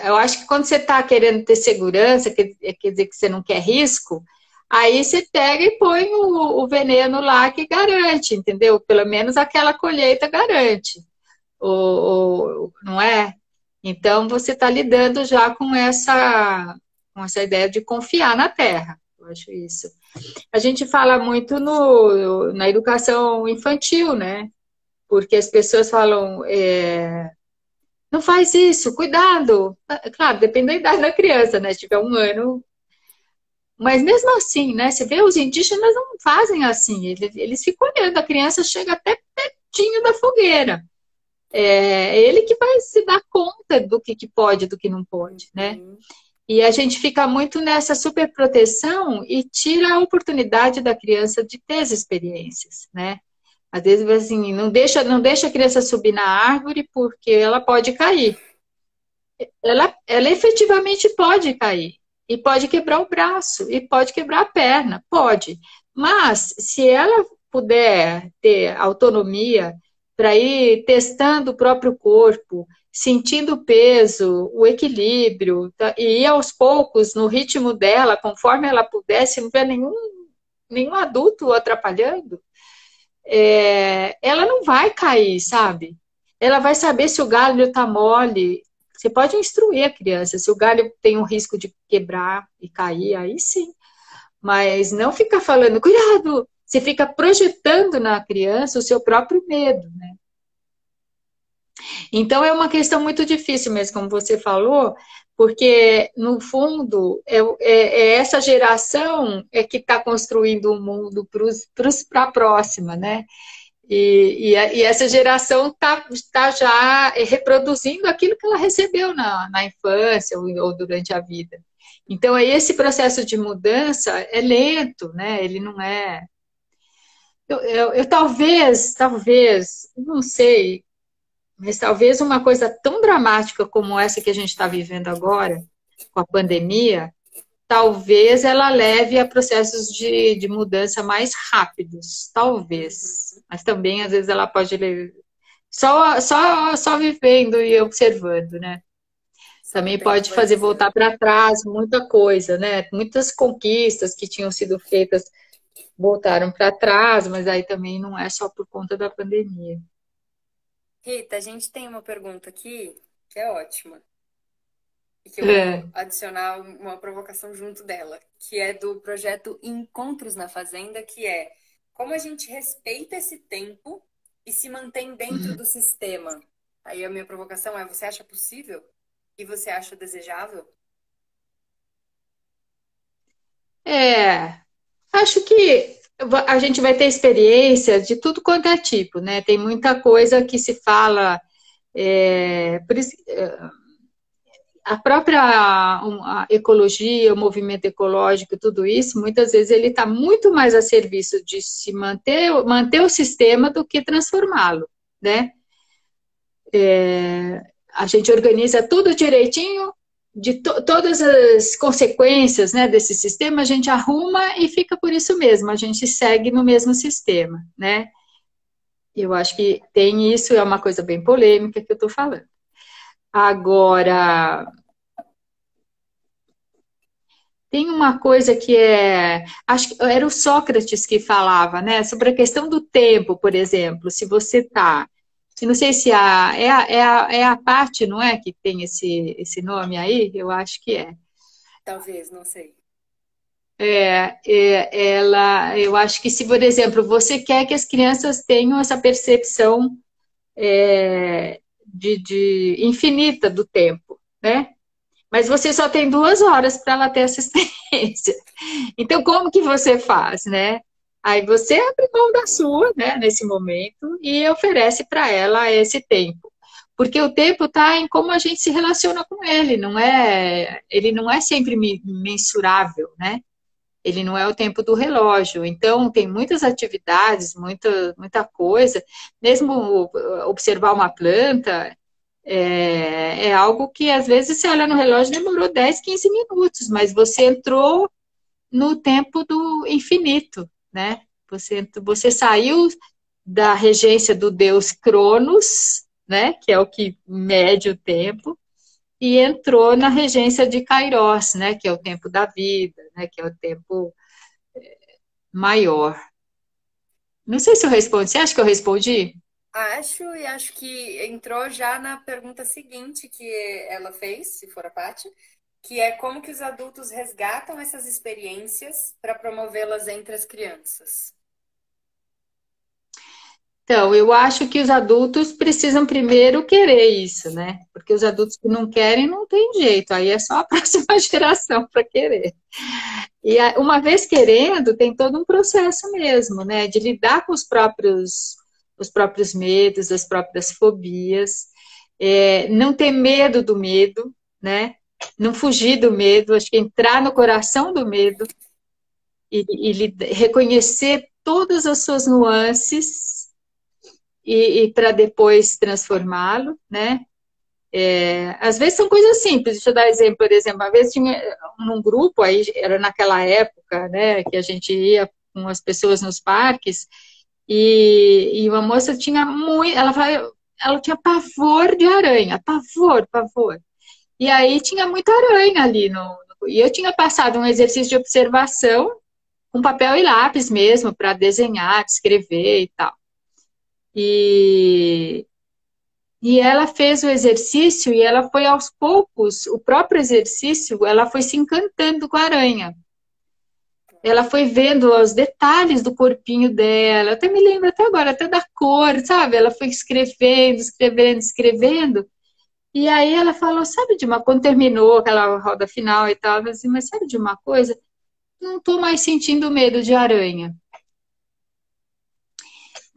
Eu acho que quando você está querendo ter segurança, quer dizer que você não quer risco, aí você pega e põe o veneno lá que garante, entendeu? Pelo menos aquela colheita garante, não é? Então você está lidando já com essa ideia de confiar na terra. Eu acho isso. A gente fala muito na educação infantil, né? Porque as pessoas falam, não faz isso, cuidado. Claro, depende da idade da criança, né? Se tiver 1 ano. Mas mesmo assim, né? Você vê, os indígenas não fazem assim. Eles ficam olhando, a criança chega até pertinho da fogueira. É ele que vai se dar conta do que pode e do que não pode, né? E a gente fica muito nessa superproteção e tira a oportunidade da criança de ter as experiências, né? Às vezes, assim, não deixa a criança subir na árvore porque ela pode cair. Ela efetivamente pode cair. E pode quebrar o braço, e pode quebrar a perna, pode. Mas, se ela puder ter autonomia para ir testando o próprio corpo, sentindo o peso, o equilíbrio, tá? E ir aos poucos, no ritmo dela, conforme ela puder, se não tiver nenhum adulto atrapalhando, ela não vai cair, sabe? Ela vai saber se o galho está mole. Você pode instruir a criança. Se o galho tem um risco de quebrar e cair, aí sim. Mas não ficar falando, cuidado! Você fica projetando na criança o seu próprio medo, né? Então é uma questão muito difícil mesmo, como você falou, porque, no fundo, essa geração que está construindo o mundo para a próxima, né? E essa geração tá já reproduzindo aquilo que ela recebeu na infância ou durante a vida. Então, aí esse processo de mudança é lento, né? Ele não é... Eu talvez, não sei, mas talvez uma coisa tão dramática como essa que a gente está vivendo agora, com a pandemia, talvez ela leve a processos de mudança mais rápidos, talvez. Mas também, às vezes, ela pode só vivendo e observando, né? Também pode fazer voltar para trás muita coisa, né? Muitas conquistas que tinham sido feitas voltaram para trás, mas aí também não é só por conta da pandemia. Rita, a gente tem uma pergunta aqui que é ótima. E que eu vou adicionar uma provocação junto dela, que é do projeto Encontros na Fazenda, que é como a gente respeita esse tempo e se mantém dentro do sistema. Aí a minha provocação é, você acha possível? E você acha desejável? Acho que a gente vai ter experiência de tudo quanto é tipo, né? Tem muita coisa que se fala... por isso, a própria a ecologia, o movimento ecológico, tudo isso, muitas vezes ele está muito mais a serviço de se manter o sistema do que transformá-lo, né? A gente organiza tudo direitinho, de todas as consequências, né, desse sistema, a gente arruma e fica por isso mesmo, a gente segue no mesmo sistema, né? Eu acho que tem isso, é uma coisa bem polêmica que eu estou falando. Agora, tem uma coisa que acho que era o Sócrates que falava, né, sobre a questão do tempo, por exemplo, se você está, não sei se é a parte, não é, que tem esse nome aí? Eu acho que é. Talvez, não sei. Eu acho que se, por exemplo, você quer que as crianças tenham essa percepção de infinita do tempo, né? Mas você só tem 2 horas para ela ter essa experiência. Então, como que você faz, né? Aí você abre mão da sua, né, nesse momento, e oferece para ela esse tempo. Porque o tempo está em como a gente se relaciona com ele, ele não é sempre mensurável, né? Ele não é o tempo do relógio. Então, tem muitas atividades, muita coisa. Mesmo observar uma planta, é algo que, às vezes, você olha no relógio, demorou 10, 15 minutos, mas você entrou no tempo do infinito, né? Você saiu da regência do deus Cronos, né? Que é o que mede o tempo, e entrou na regência de Kairos, né? Que é o tempo da vida, né? Que é o tempo maior. Não sei se eu respondi. Você acha que eu respondi? Acho, e acho que entrou já na pergunta seguinte que ela fez, se for a Paty, que é como que os adultos resgatam essas experiências para promovê-las entre as crianças. Então, eu acho que os adultos precisam primeiro querer isso, né? Porque os adultos que não querem não tem jeito, aí é só a próxima geração para querer. E uma vez querendo, tem todo um processo mesmo, né? De lidar com os próprios os próprios medos, as próprias fobias, não ter medo do medo, né? Não fugir do medo, acho que entrar no coração do medo e reconhecer todas as suas nuances e para depois transformá-lo, né? Às vezes são coisas simples, deixa eu dar exemplo, por exemplo, uma vez tinha num grupo, aí era naquela época, né, que a gente ia com as pessoas nos parques, e uma moça tinha muito, ela tinha pavor de aranha, pavor, pavor. E aí tinha muita aranha ali e eu tinha passado um exercício de observação com papel e lápis mesmo, para desenhar, escrever e tal. E, e ela fez o exercício e ela foi aos poucos, o próprio exercício, ela foi se encantando com a aranha. Ela foi vendo os detalhes do corpinho dela, eu até me lembro até agora, até da cor, sabe? Ela foi escrevendo, escrevendo, escrevendo. E aí ela falou, sabe de uma... Quando terminou aquela roda final e tal, ela assim, mas sabe de uma coisa? Não estou mais sentindo medo de aranha.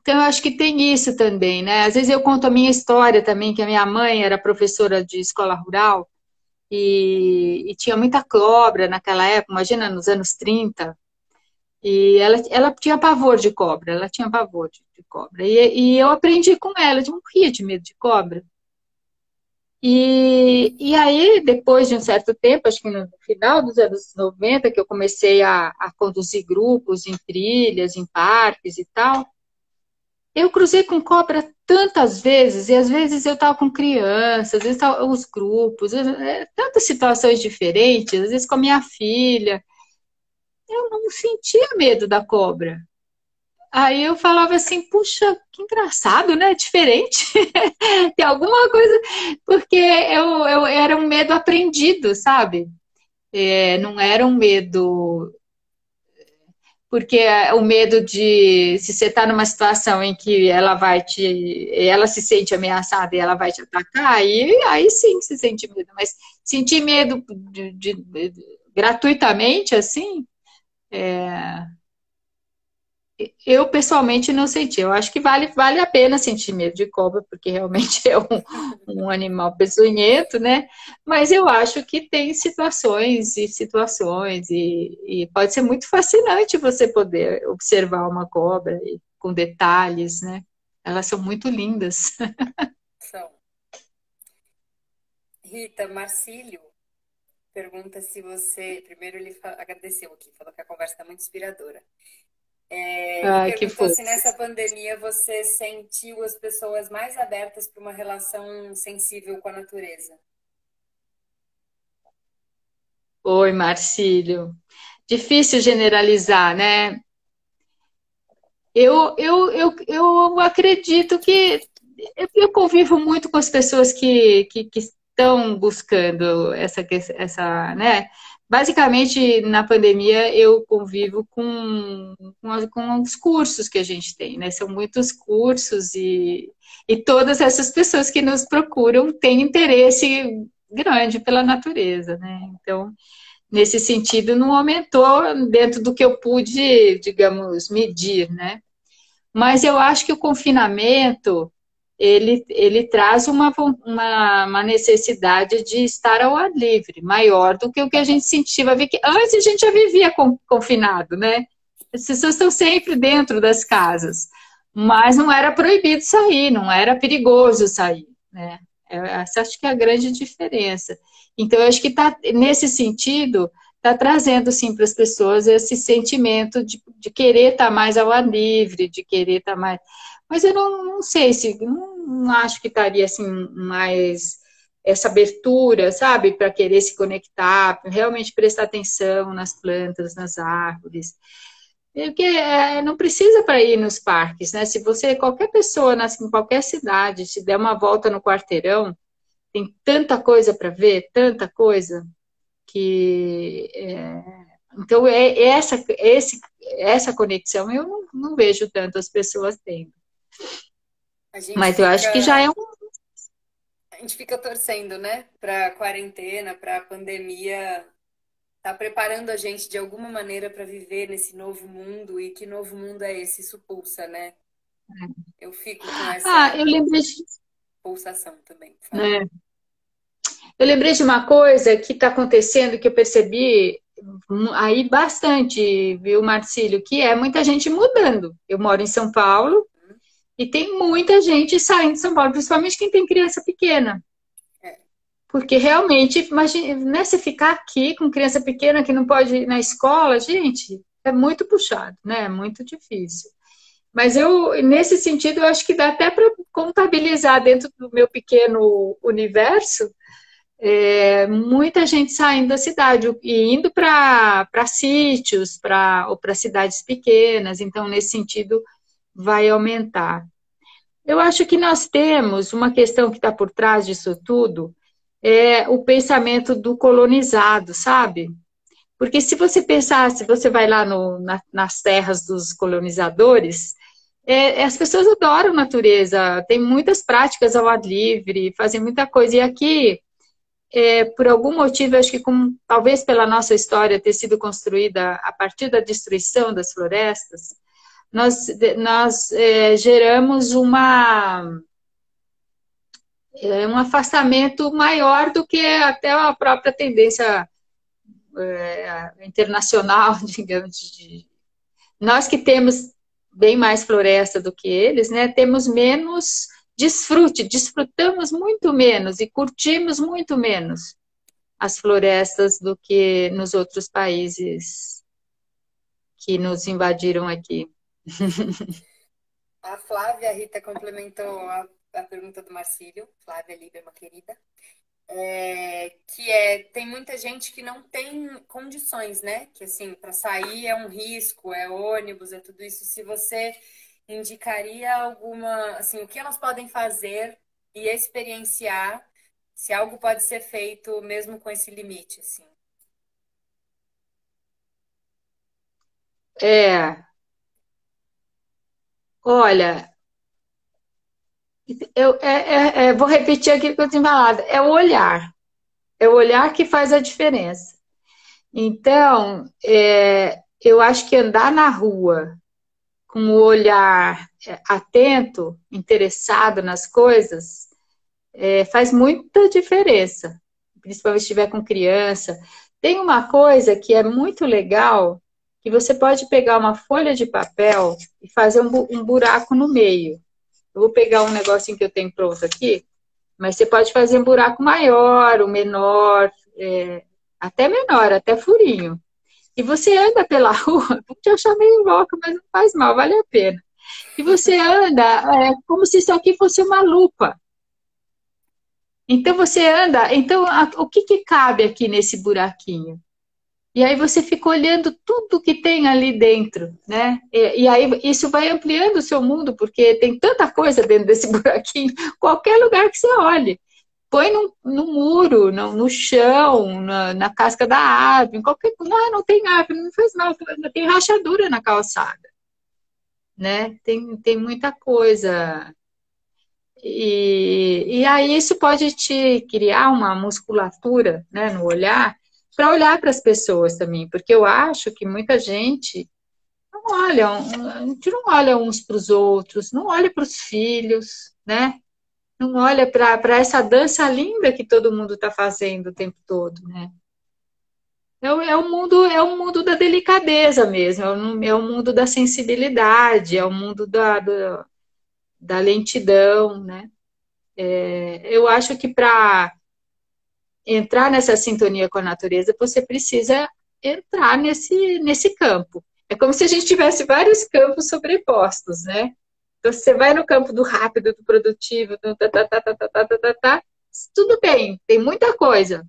Então, eu acho que tem isso também, né? Às vezes eu conto a minha história também, que a minha mãe era professora de escola rural e tinha muita cobra naquela época, imagina, nos anos 30. E ela tinha pavor de cobra, ela tinha pavor de cobra. E eu aprendi com ela, eu morria de medo de cobra. E aí, depois de um certo tempo, acho que no final dos anos 90, que eu comecei a conduzir grupos em trilhas, em parques e tal, eu cruzei com cobra tantas vezes, e às vezes eu estava com crianças, às vezes tava os grupos, tantas situações diferentes, às vezes com a minha filha. Eu não sentia medo da cobra. Aí eu falava assim, puxa, que engraçado, né? Diferente. Tem alguma coisa. Porque eu era um medo aprendido, sabe? Não era um medo. Porque o medo de se você está numa situação em que ela se sente ameaçada e ela vai te atacar, aí sim se sente medo. Mas sentir medo gratuitamente, assim, eu pessoalmente não senti. Eu acho que vale a pena sentir medo de cobra, porque realmente é um animal peçonhento, né? Mas eu acho que tem situações e situações, e pode ser muito fascinante você poder observar uma cobra com detalhes, né? Elas são muito lindas. São. Rita, Marcílio pergunta se você. Primeiro, ele agradeceu aqui, falou que a conversa está muito inspiradora. E Ai, que perguntou fofo. se nessa pandemia você sentiu as pessoas mais abertas para uma relação sensível com a natureza. Oi, Marcílio. Difícil generalizar, né? Eu acredito que eu convivo muito com as pessoas que estão buscando né? Basicamente, na pandemia, eu convivo com os cursos que a gente tem, né? São muitos cursos e todas essas pessoas que nos procuram têm interesse grande pela natureza, né? Então, nesse sentido, não aumentou dentro do que eu pude, digamos, medir, né? Mas eu acho que o confinamento ele traz uma necessidade de estar ao ar livre, maior do que o que a gente sentia. Vai ver que antes a gente já vivia confinado, né? As pessoas estão sempre dentro das casas, mas não era proibido sair, não era perigoso sair, né? Essa acho que é a grande diferença. Então, eu acho que tá, nesse sentido, está trazendo, sim, para as pessoas esse sentimento de querer estar mais ao ar livre, de querer estar mais. Mas eu não sei se, não acho que estaria assim, mais essa abertura, sabe, para querer se conectar, realmente prestar atenção nas plantas, nas árvores. Porque não precisa para ir nos parques, né? Se você, qualquer pessoa nasce em qualquer cidade, se der uma volta no quarteirão, tem tanta coisa para ver, tanta coisa que então essa conexão eu não vejo tanto as pessoas tendo, A gente mas eu acho que já fica, é a gente fica torcendo, né, para a quarentena, para a pandemia, tá preparando a gente de alguma maneira para viver nesse novo mundo. E que novo mundo é esse? Isso pulsa, né? Eu fico com Ah, essa eu lembrei de, pulsação também. Fala. né, eu lembrei de uma coisa que está acontecendo que eu percebi aí bastante, viu, Marcílio, que é muita gente mudando. Eu moro em São Paulo Hum, e tem muita gente saindo de São Paulo, principalmente quem tem criança pequena. É, Porque realmente, imagina, né, você ficar aqui com criança pequena que não pode ir na escola, gente, é muito puxado, né? É muito difícil. Mas eu, nesse sentido, eu acho que dá até para contabilizar dentro do meu pequeno universo, muita gente saindo da cidade e indo para sítios, ou para cidades pequenas. Então, nesse sentido, vai aumentar. Eu acho que nós temos uma questão que está por trás disso tudo, é o pensamento do colonizado, sabe? Porque se você pensar, se você vai lá nas terras dos colonizadores, as pessoas adoram natureza, tem muitas práticas ao ar livre, fazem muita coisa. E aqui, por algum motivo, acho que talvez pela nossa história ter sido construída a partir da destruição das florestas, nós geramos um afastamento maior do que até a própria tendência internacional, digamos. Nós que temos bem mais floresta do que eles, né, temos menos desfrutamos muito menos e curtimos muito menos as florestas do que nos outros países que nos invadiram aqui. a Flávia Rita complementou a pergunta do Marcílio, Flávia Lieberman, querida. Tem muita gente que não tem condições, né? Que assim, para sair é um risco, é ônibus, é tudo isso. Se você indicaria alguma, assim, o que elas podem fazer e experienciar, se algo pode ser feito mesmo com esse limite, assim. É, olha, vou repetir aquilo que eu tinha falado, é o olhar que faz a diferença. Então, eu acho que andar na rua com o olhar atento, interessado nas coisas, faz muita diferença, principalmente se estiver com criança. Tem uma coisa que é muito legal, que você pode pegar uma folha de papel e fazer um buraco no meio. Eu vou pegar um negocinho que eu tenho pronto aqui, mas você pode fazer um buraco maior, um menor, até menor, até furinho. E você anda pela rua, vou te achar meio louca, mas não faz mal, vale a pena. E você anda como se isso aqui fosse uma lupa. Então você anda, então o que que cabe aqui nesse buraquinho? E aí você fica olhando tudo que tem ali dentro, né? E aí isso vai ampliando o seu mundo, porque tem tanta coisa dentro desse buraquinho, qualquer lugar que você olhe. Põe no muro, no chão, na casca da árvore, em qualquer coisa. Não tem árvore, não faz mal, tem rachadura na calçada, né? Tem muita coisa. E aí isso pode te criar uma musculatura, né, no olhar, para olhar para as pessoas também, porque eu acho que muita gente não olha, a gente não olha uns para os outros, não olha para os filhos, né? Não olha para essa dança linda que todo mundo está fazendo o tempo todo, né? É o mundo da delicadeza mesmo, é o mundo da sensibilidade, é o mundo da lentidão, né? Eu acho que para entrar nessa sintonia com a natureza, você precisa entrar nesse campo. É como se a gente tivesse vários campos sobrepostos, né? Então, você vai no campo do rápido, do produtivo, do tudo bem, tem muita coisa.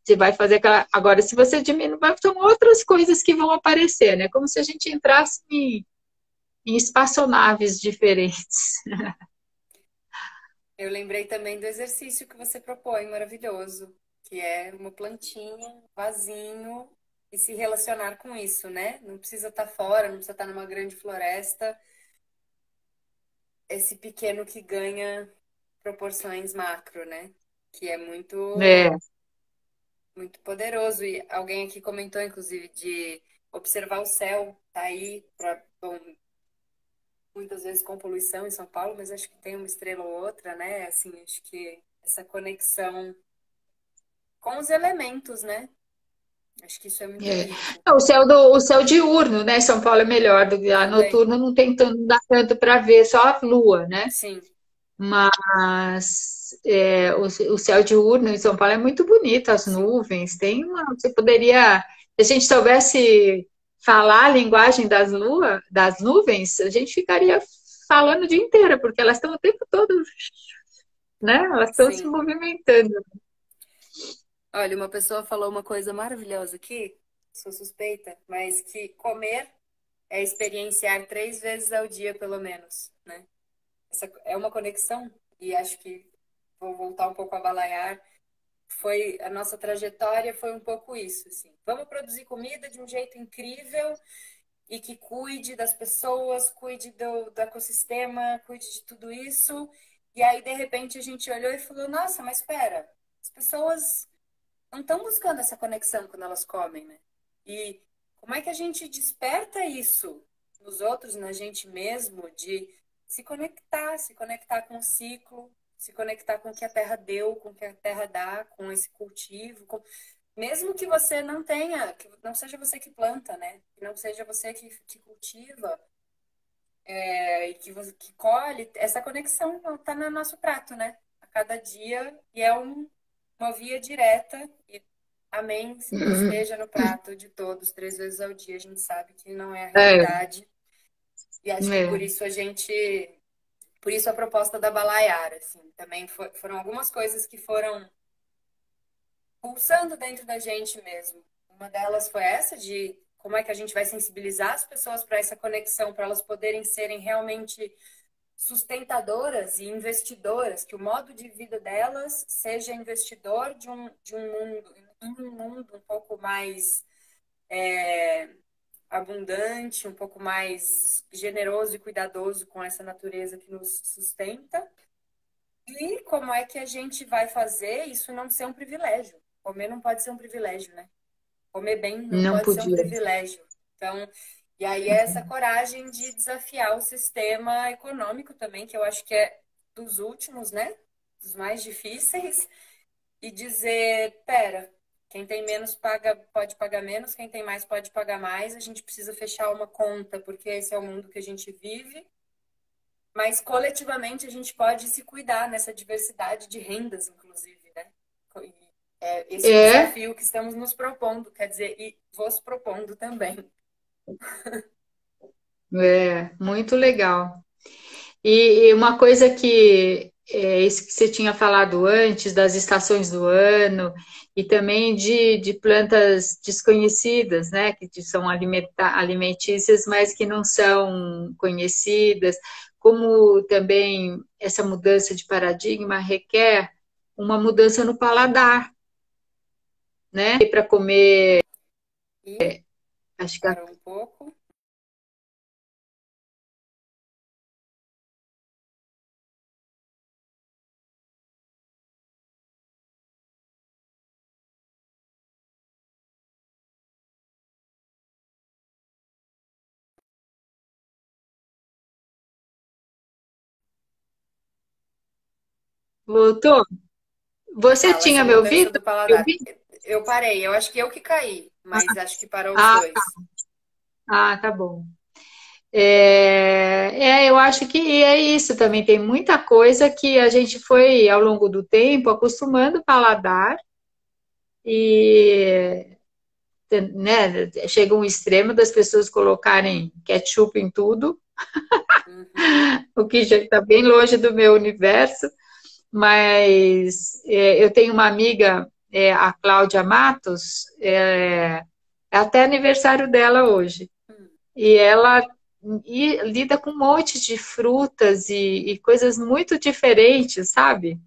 Você vai fazer aquela. Agora, se você diminui, são outras coisas que vão aparecer, né? Como se a gente entrasse em espaçonaves diferentes. Eu lembrei também do exercício que você propõe, maravilhoso, que é uma plantinha, um vasinho e se relacionar com isso, né? Não precisa estar fora, não precisa estar numa grande floresta. Esse pequeno que ganha proporções macro, né? Que é É, muito poderoso. E alguém aqui comentou, inclusive, de observar o céu, tá aí para muitas vezes com poluição em São Paulo, mas acho que tem uma estrela ou outra, né? Assim, acho que essa conexão com os elementos, né? Acho que isso é muito É. rico Não, o céu diurno, né? São Paulo é melhor do que a também. noturna, não tem tanto, não dá tanto para ver, só a lua, né? Sim, Mas o céu diurno em São Paulo é muito bonito, as sim, nuvens. Tem uma, você poderia, se a gente soubesse falar a linguagem das nuvens, a gente ficaria falando o dia inteiro, porque elas estão o tempo todo, né? Elas estão se sim. movimentando. Olha, uma pessoa falou uma coisa maravilhosa aqui, sou suspeita, mas que comer é experienciar 3 vezes ao dia, pelo menos, né? Essa é uma conexão, e acho que vou voltar um pouco a Balaiar. Foi a nossa trajetória foi um pouco isso, assim. Vamos produzir comida de um jeito incrível e que cuide das pessoas, cuide do ecossistema, cuide de tudo isso. E aí, de repente, a gente olhou e falou: nossa, mas espera, as pessoas não estão buscando essa conexão quando elas comem, né? E como é que a gente desperta isso nos outros, na gente mesmo, de se conectar com o ciclo, se conectar com o que a terra deu, com o que a terra dá, com esse cultivo, mesmo que você não tenha, que não seja você que planta, né? Que não seja você que cultiva, e que colhe, essa conexão está no nosso prato, né? A cada dia, e é uma via direta, e amém, esteja no prato de todos 3 vezes ao dia. A gente sabe que não é a É, realidade, e acho que por é. isso por isso a proposta da Balaiar, assim, também foram algumas coisas que foram pulsando dentro da gente mesmo. Uma delas foi essa de como é que a gente vai sensibilizar as pessoas para essa conexão, para elas poderem serem realmente sustentadoras e investidoras, que o modo de vida delas seja investidor um mundo um pouco mais abundante, um pouco mais generoso e cuidadoso com essa natureza que nos sustenta. E como é que a gente vai fazer isso não ser um privilégio? Comer não pode ser um privilégio, né? Comer bem não Não pode ser um podia. privilégio. Então, e aí é essa coragem de desafiar o sistema econômico também, que eu acho que é dos últimos, né? Dos mais difíceis, e dizer, pera, quem tem menos pode pagar menos, quem tem mais pode pagar mais, a gente precisa fechar uma conta, porque esse é o mundo que a gente vive, mas coletivamente a gente pode se cuidar nessa diversidade de rendas, inclusive, né? Esse é o É, desafio que estamos nos propondo, quer dizer, e vos propondo também. muito legal. E uma coisa que isso que você tinha falado antes, das estações do ano, e também de plantas desconhecidas, né, que são alimentícias, mas que não são conhecidas, como também essa mudança de paradigma requer uma mudança no paladar, né, para comer, E acho que parou um pouco. voltou. Você Fala, essa tinha me mudança ouvido? do Me paladar. ouviu? Eu parei, eu acho que eu que caí, mas acho que parou os Ah, dois. tá bom. Eu acho que é isso também. Tem muita coisa que a gente foi, ao longo do tempo, acostumando o paladar e, né, chega um extremo das pessoas colocarem ketchup em tudo, Uhum, o que já está bem longe do meu universo, mas eu tenho uma amiga, a Cláudia Matos, é até aniversário dela hoje. E ela lida com um monte de frutas e coisas muito diferentes, sabe?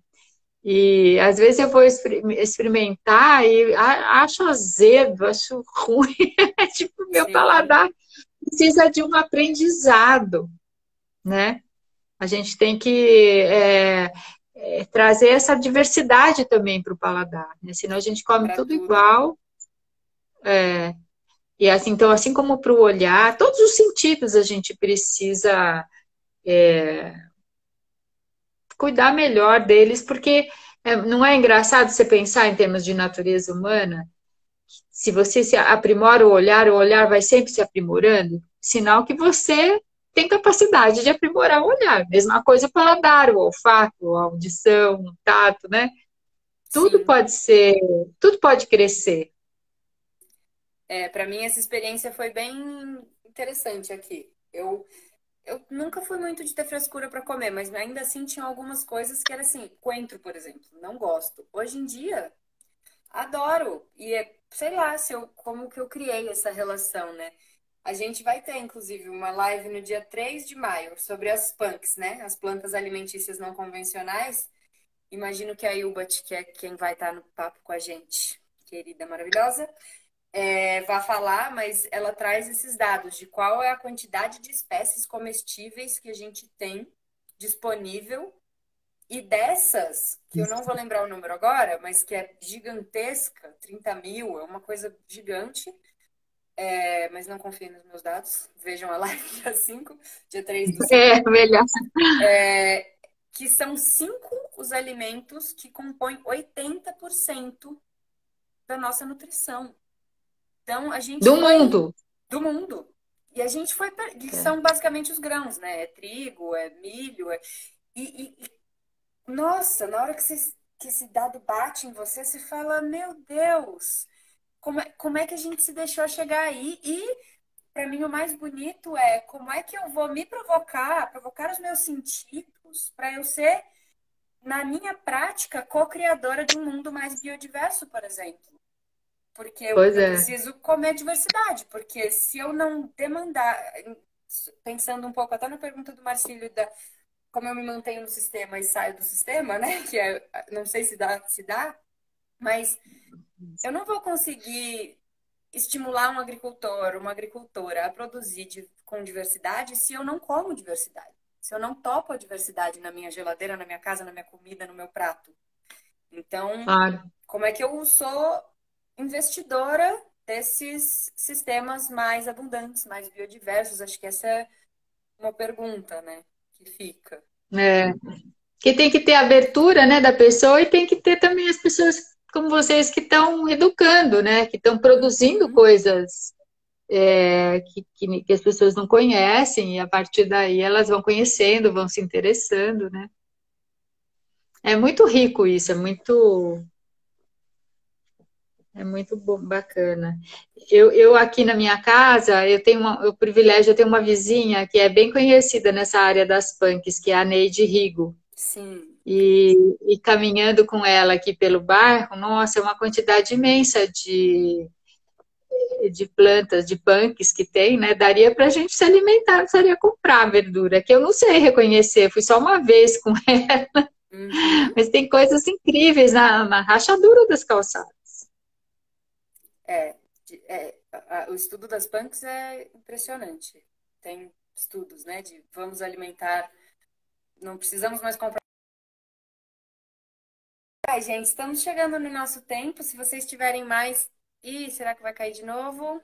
E às vezes eu vou experimentar e acho azedo, acho ruim. É tipo, meu sim, paladar precisa de um aprendizado, né? A gente tem que trazer essa diversidade também para o paladar, né? Senão a gente come para tudo tudo. igual. E assim, então, assim como para o olhar, todos os sentidos a gente precisa cuidar melhor deles, porque não é engraçado você pensar em termos de natureza humana? Se você se aprimora o olhar vai sempre se aprimorando, sinal que você tem capacidade de aprimorar o olhar. Mesma coisa para o paladar, o olfato, a audição, o tato, né? Tudo Sim. pode ser, tudo pode crescer. Para mim essa experiência foi bem interessante aqui. Eu nunca fui muito de ter frescura para comer, mas ainda assim tinha algumas coisas que era assim, coentro, por exemplo, não gosto. Hoje em dia, adoro. E sei lá, se eu, como que eu criei essa relação, né? A gente vai ter, inclusive, uma live no dia 3 de maio sobre as punks, né? As plantas alimentícias não convencionais. Imagino que a Ilbat, que é quem vai estar no papo com a gente, querida maravilhosa, vai falar, mas ela traz esses dados de qual é a quantidade de espécies comestíveis que a gente tem disponível. E dessas, que eu não vou lembrar o número agora, mas que é gigantesca, 30 mil, é uma coisa gigante, mas não confiem nos meus dados. Vejam a live dia 5, dia 3 do 5. É, melhor. Que são 5 os alimentos que compõem 80% da nossa nutrição. Então, a gente Do foi mundo. do mundo. E a gente foi. Que são basicamente os grãos, né? É trigo, é milho. Nossa, na hora que esse dado bate em você, você fala: Meu Deus, como é que a gente se deixou chegar aí? E, para mim, o mais bonito é como é que eu vou me provocar os meus sentidos, para eu ser, na minha prática, co-criadora de um mundo mais biodiverso, por exemplo. Porque Pois eu é. preciso comer diversidade, porque se eu não demandar, pensando um pouco até na pergunta do Marcílio, como eu me mantenho no sistema e saio do sistema, né? Que não sei se dá, mas eu não vou conseguir estimular um agricultor, uma agricultora a produzir com diversidade se eu não como diversidade. Se eu não topo a diversidade na minha geladeira, na minha casa, na minha comida, no meu prato. Então, Claro. como é que eu sou investidora desses sistemas mais abundantes, mais biodiversos? Acho que essa é uma pergunta, né, que fica. É. Que tem que ter abertura, né, da pessoa e tem que ter também as pessoas como vocês que estão educando, né, que estão produzindo Uhum. coisas que as pessoas não conhecem e a partir daí elas vão conhecendo, vão se interessando, né? É muito rico isso, é muito bacana. Eu aqui na minha casa, eu tenho o privilégio, eu tenho uma vizinha que é bem conhecida nessa área das punks, que é a Neide Rigo. Sim. E caminhando com ela aqui pelo bairro, nossa, é uma quantidade imensa de plantas, de punks que tem, né? Daria para a gente se alimentar, não precisaria comprar verdura, que eu não sei reconhecer, fui só uma vez com ela, Uhum. mas tem coisas incríveis na rachadura das calçadas. É, o estudo das punks é impressionante. Tem estudos, né, de vamos alimentar, não precisamos mais comprar. Ai, gente, estamos chegando no nosso tempo. Se vocês tiverem mais. Ih, será que vai cair de novo?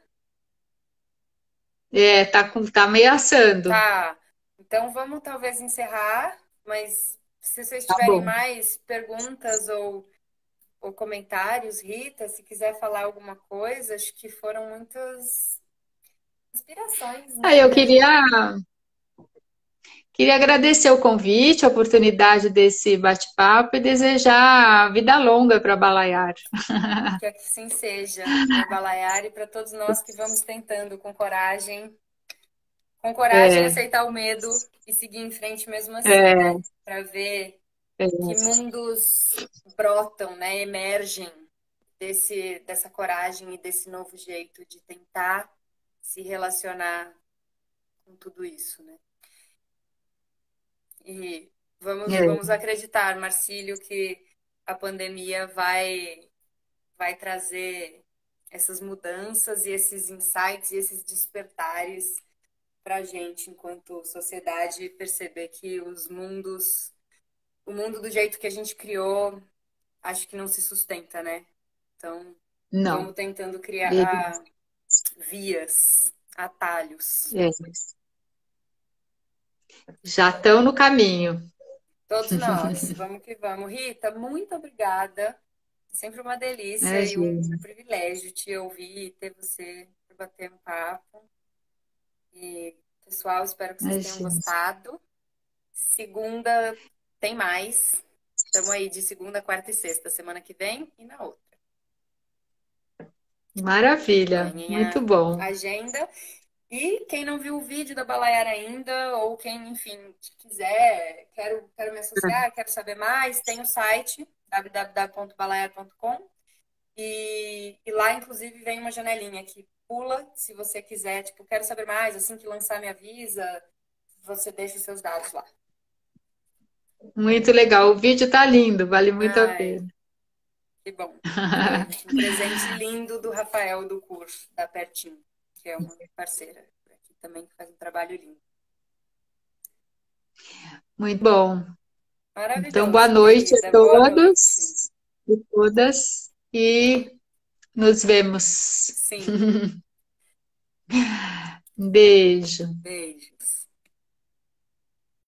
É, tá ameaçando. Tá. Então vamos talvez encerrar, mas se vocês Tá tiverem bom. mais perguntas ou comentários, Rita, se quiser falar alguma coisa, acho que foram muitas inspirações, Aí né, eu que a gente queria agradecer o convite, a oportunidade desse bate-papo e desejar vida longa para Balaiar. que assim seja para Balaiar e para todos nós que vamos tentando com coragem É, aceitar o medo e seguir em frente mesmo assim, é, né? Para ver é, que mundos brotam, né? Emergem dessa coragem e desse novo jeito de tentar se relacionar com tudo isso, né? E vamos acreditar, Marcílio, que a pandemia vai trazer essas mudanças e esses insights e esses despertares para a gente, enquanto sociedade, perceber que o mundo do jeito que a gente criou, acho que não se sustenta, né? Então, não. vamos tentando criar Ele- vias, atalhos. é. Já estão no caminho. Todos nós. Vamos que vamos. Rita, muito obrigada. Sempre uma delícia e um Imagina. privilégio te ouvir e ter você para bater um papo. E, pessoal, espero que vocês tenham Imagina. gostado. Segunda tem mais. Estamos aí de segunda, quarta e sexta, semana que vem e na outra. Maravilha, Acompanhem muito a bom. agenda. E quem não viu o vídeo da Balaiara ainda, ou quem, enfim, quiser, quero me associar, quero saber mais, tem o site www.balaiara.com e lá, inclusive, vem uma janelinha que pula, se você quiser, tipo, quero saber mais, assim que lançar me avisa, você deixa os seus dados lá. Muito legal. O vídeo tá lindo, vale muito a Ai, pena. que bom. Foi um presente lindo do Rafael do curso, da Pertinho, que é uma parceira aqui também que faz um trabalho lindo. Muito bom. Então, boa Maravilhoso, noite a querida. Boa noite. todos e todas e nos vemos. Sim, Um beijo. beijos.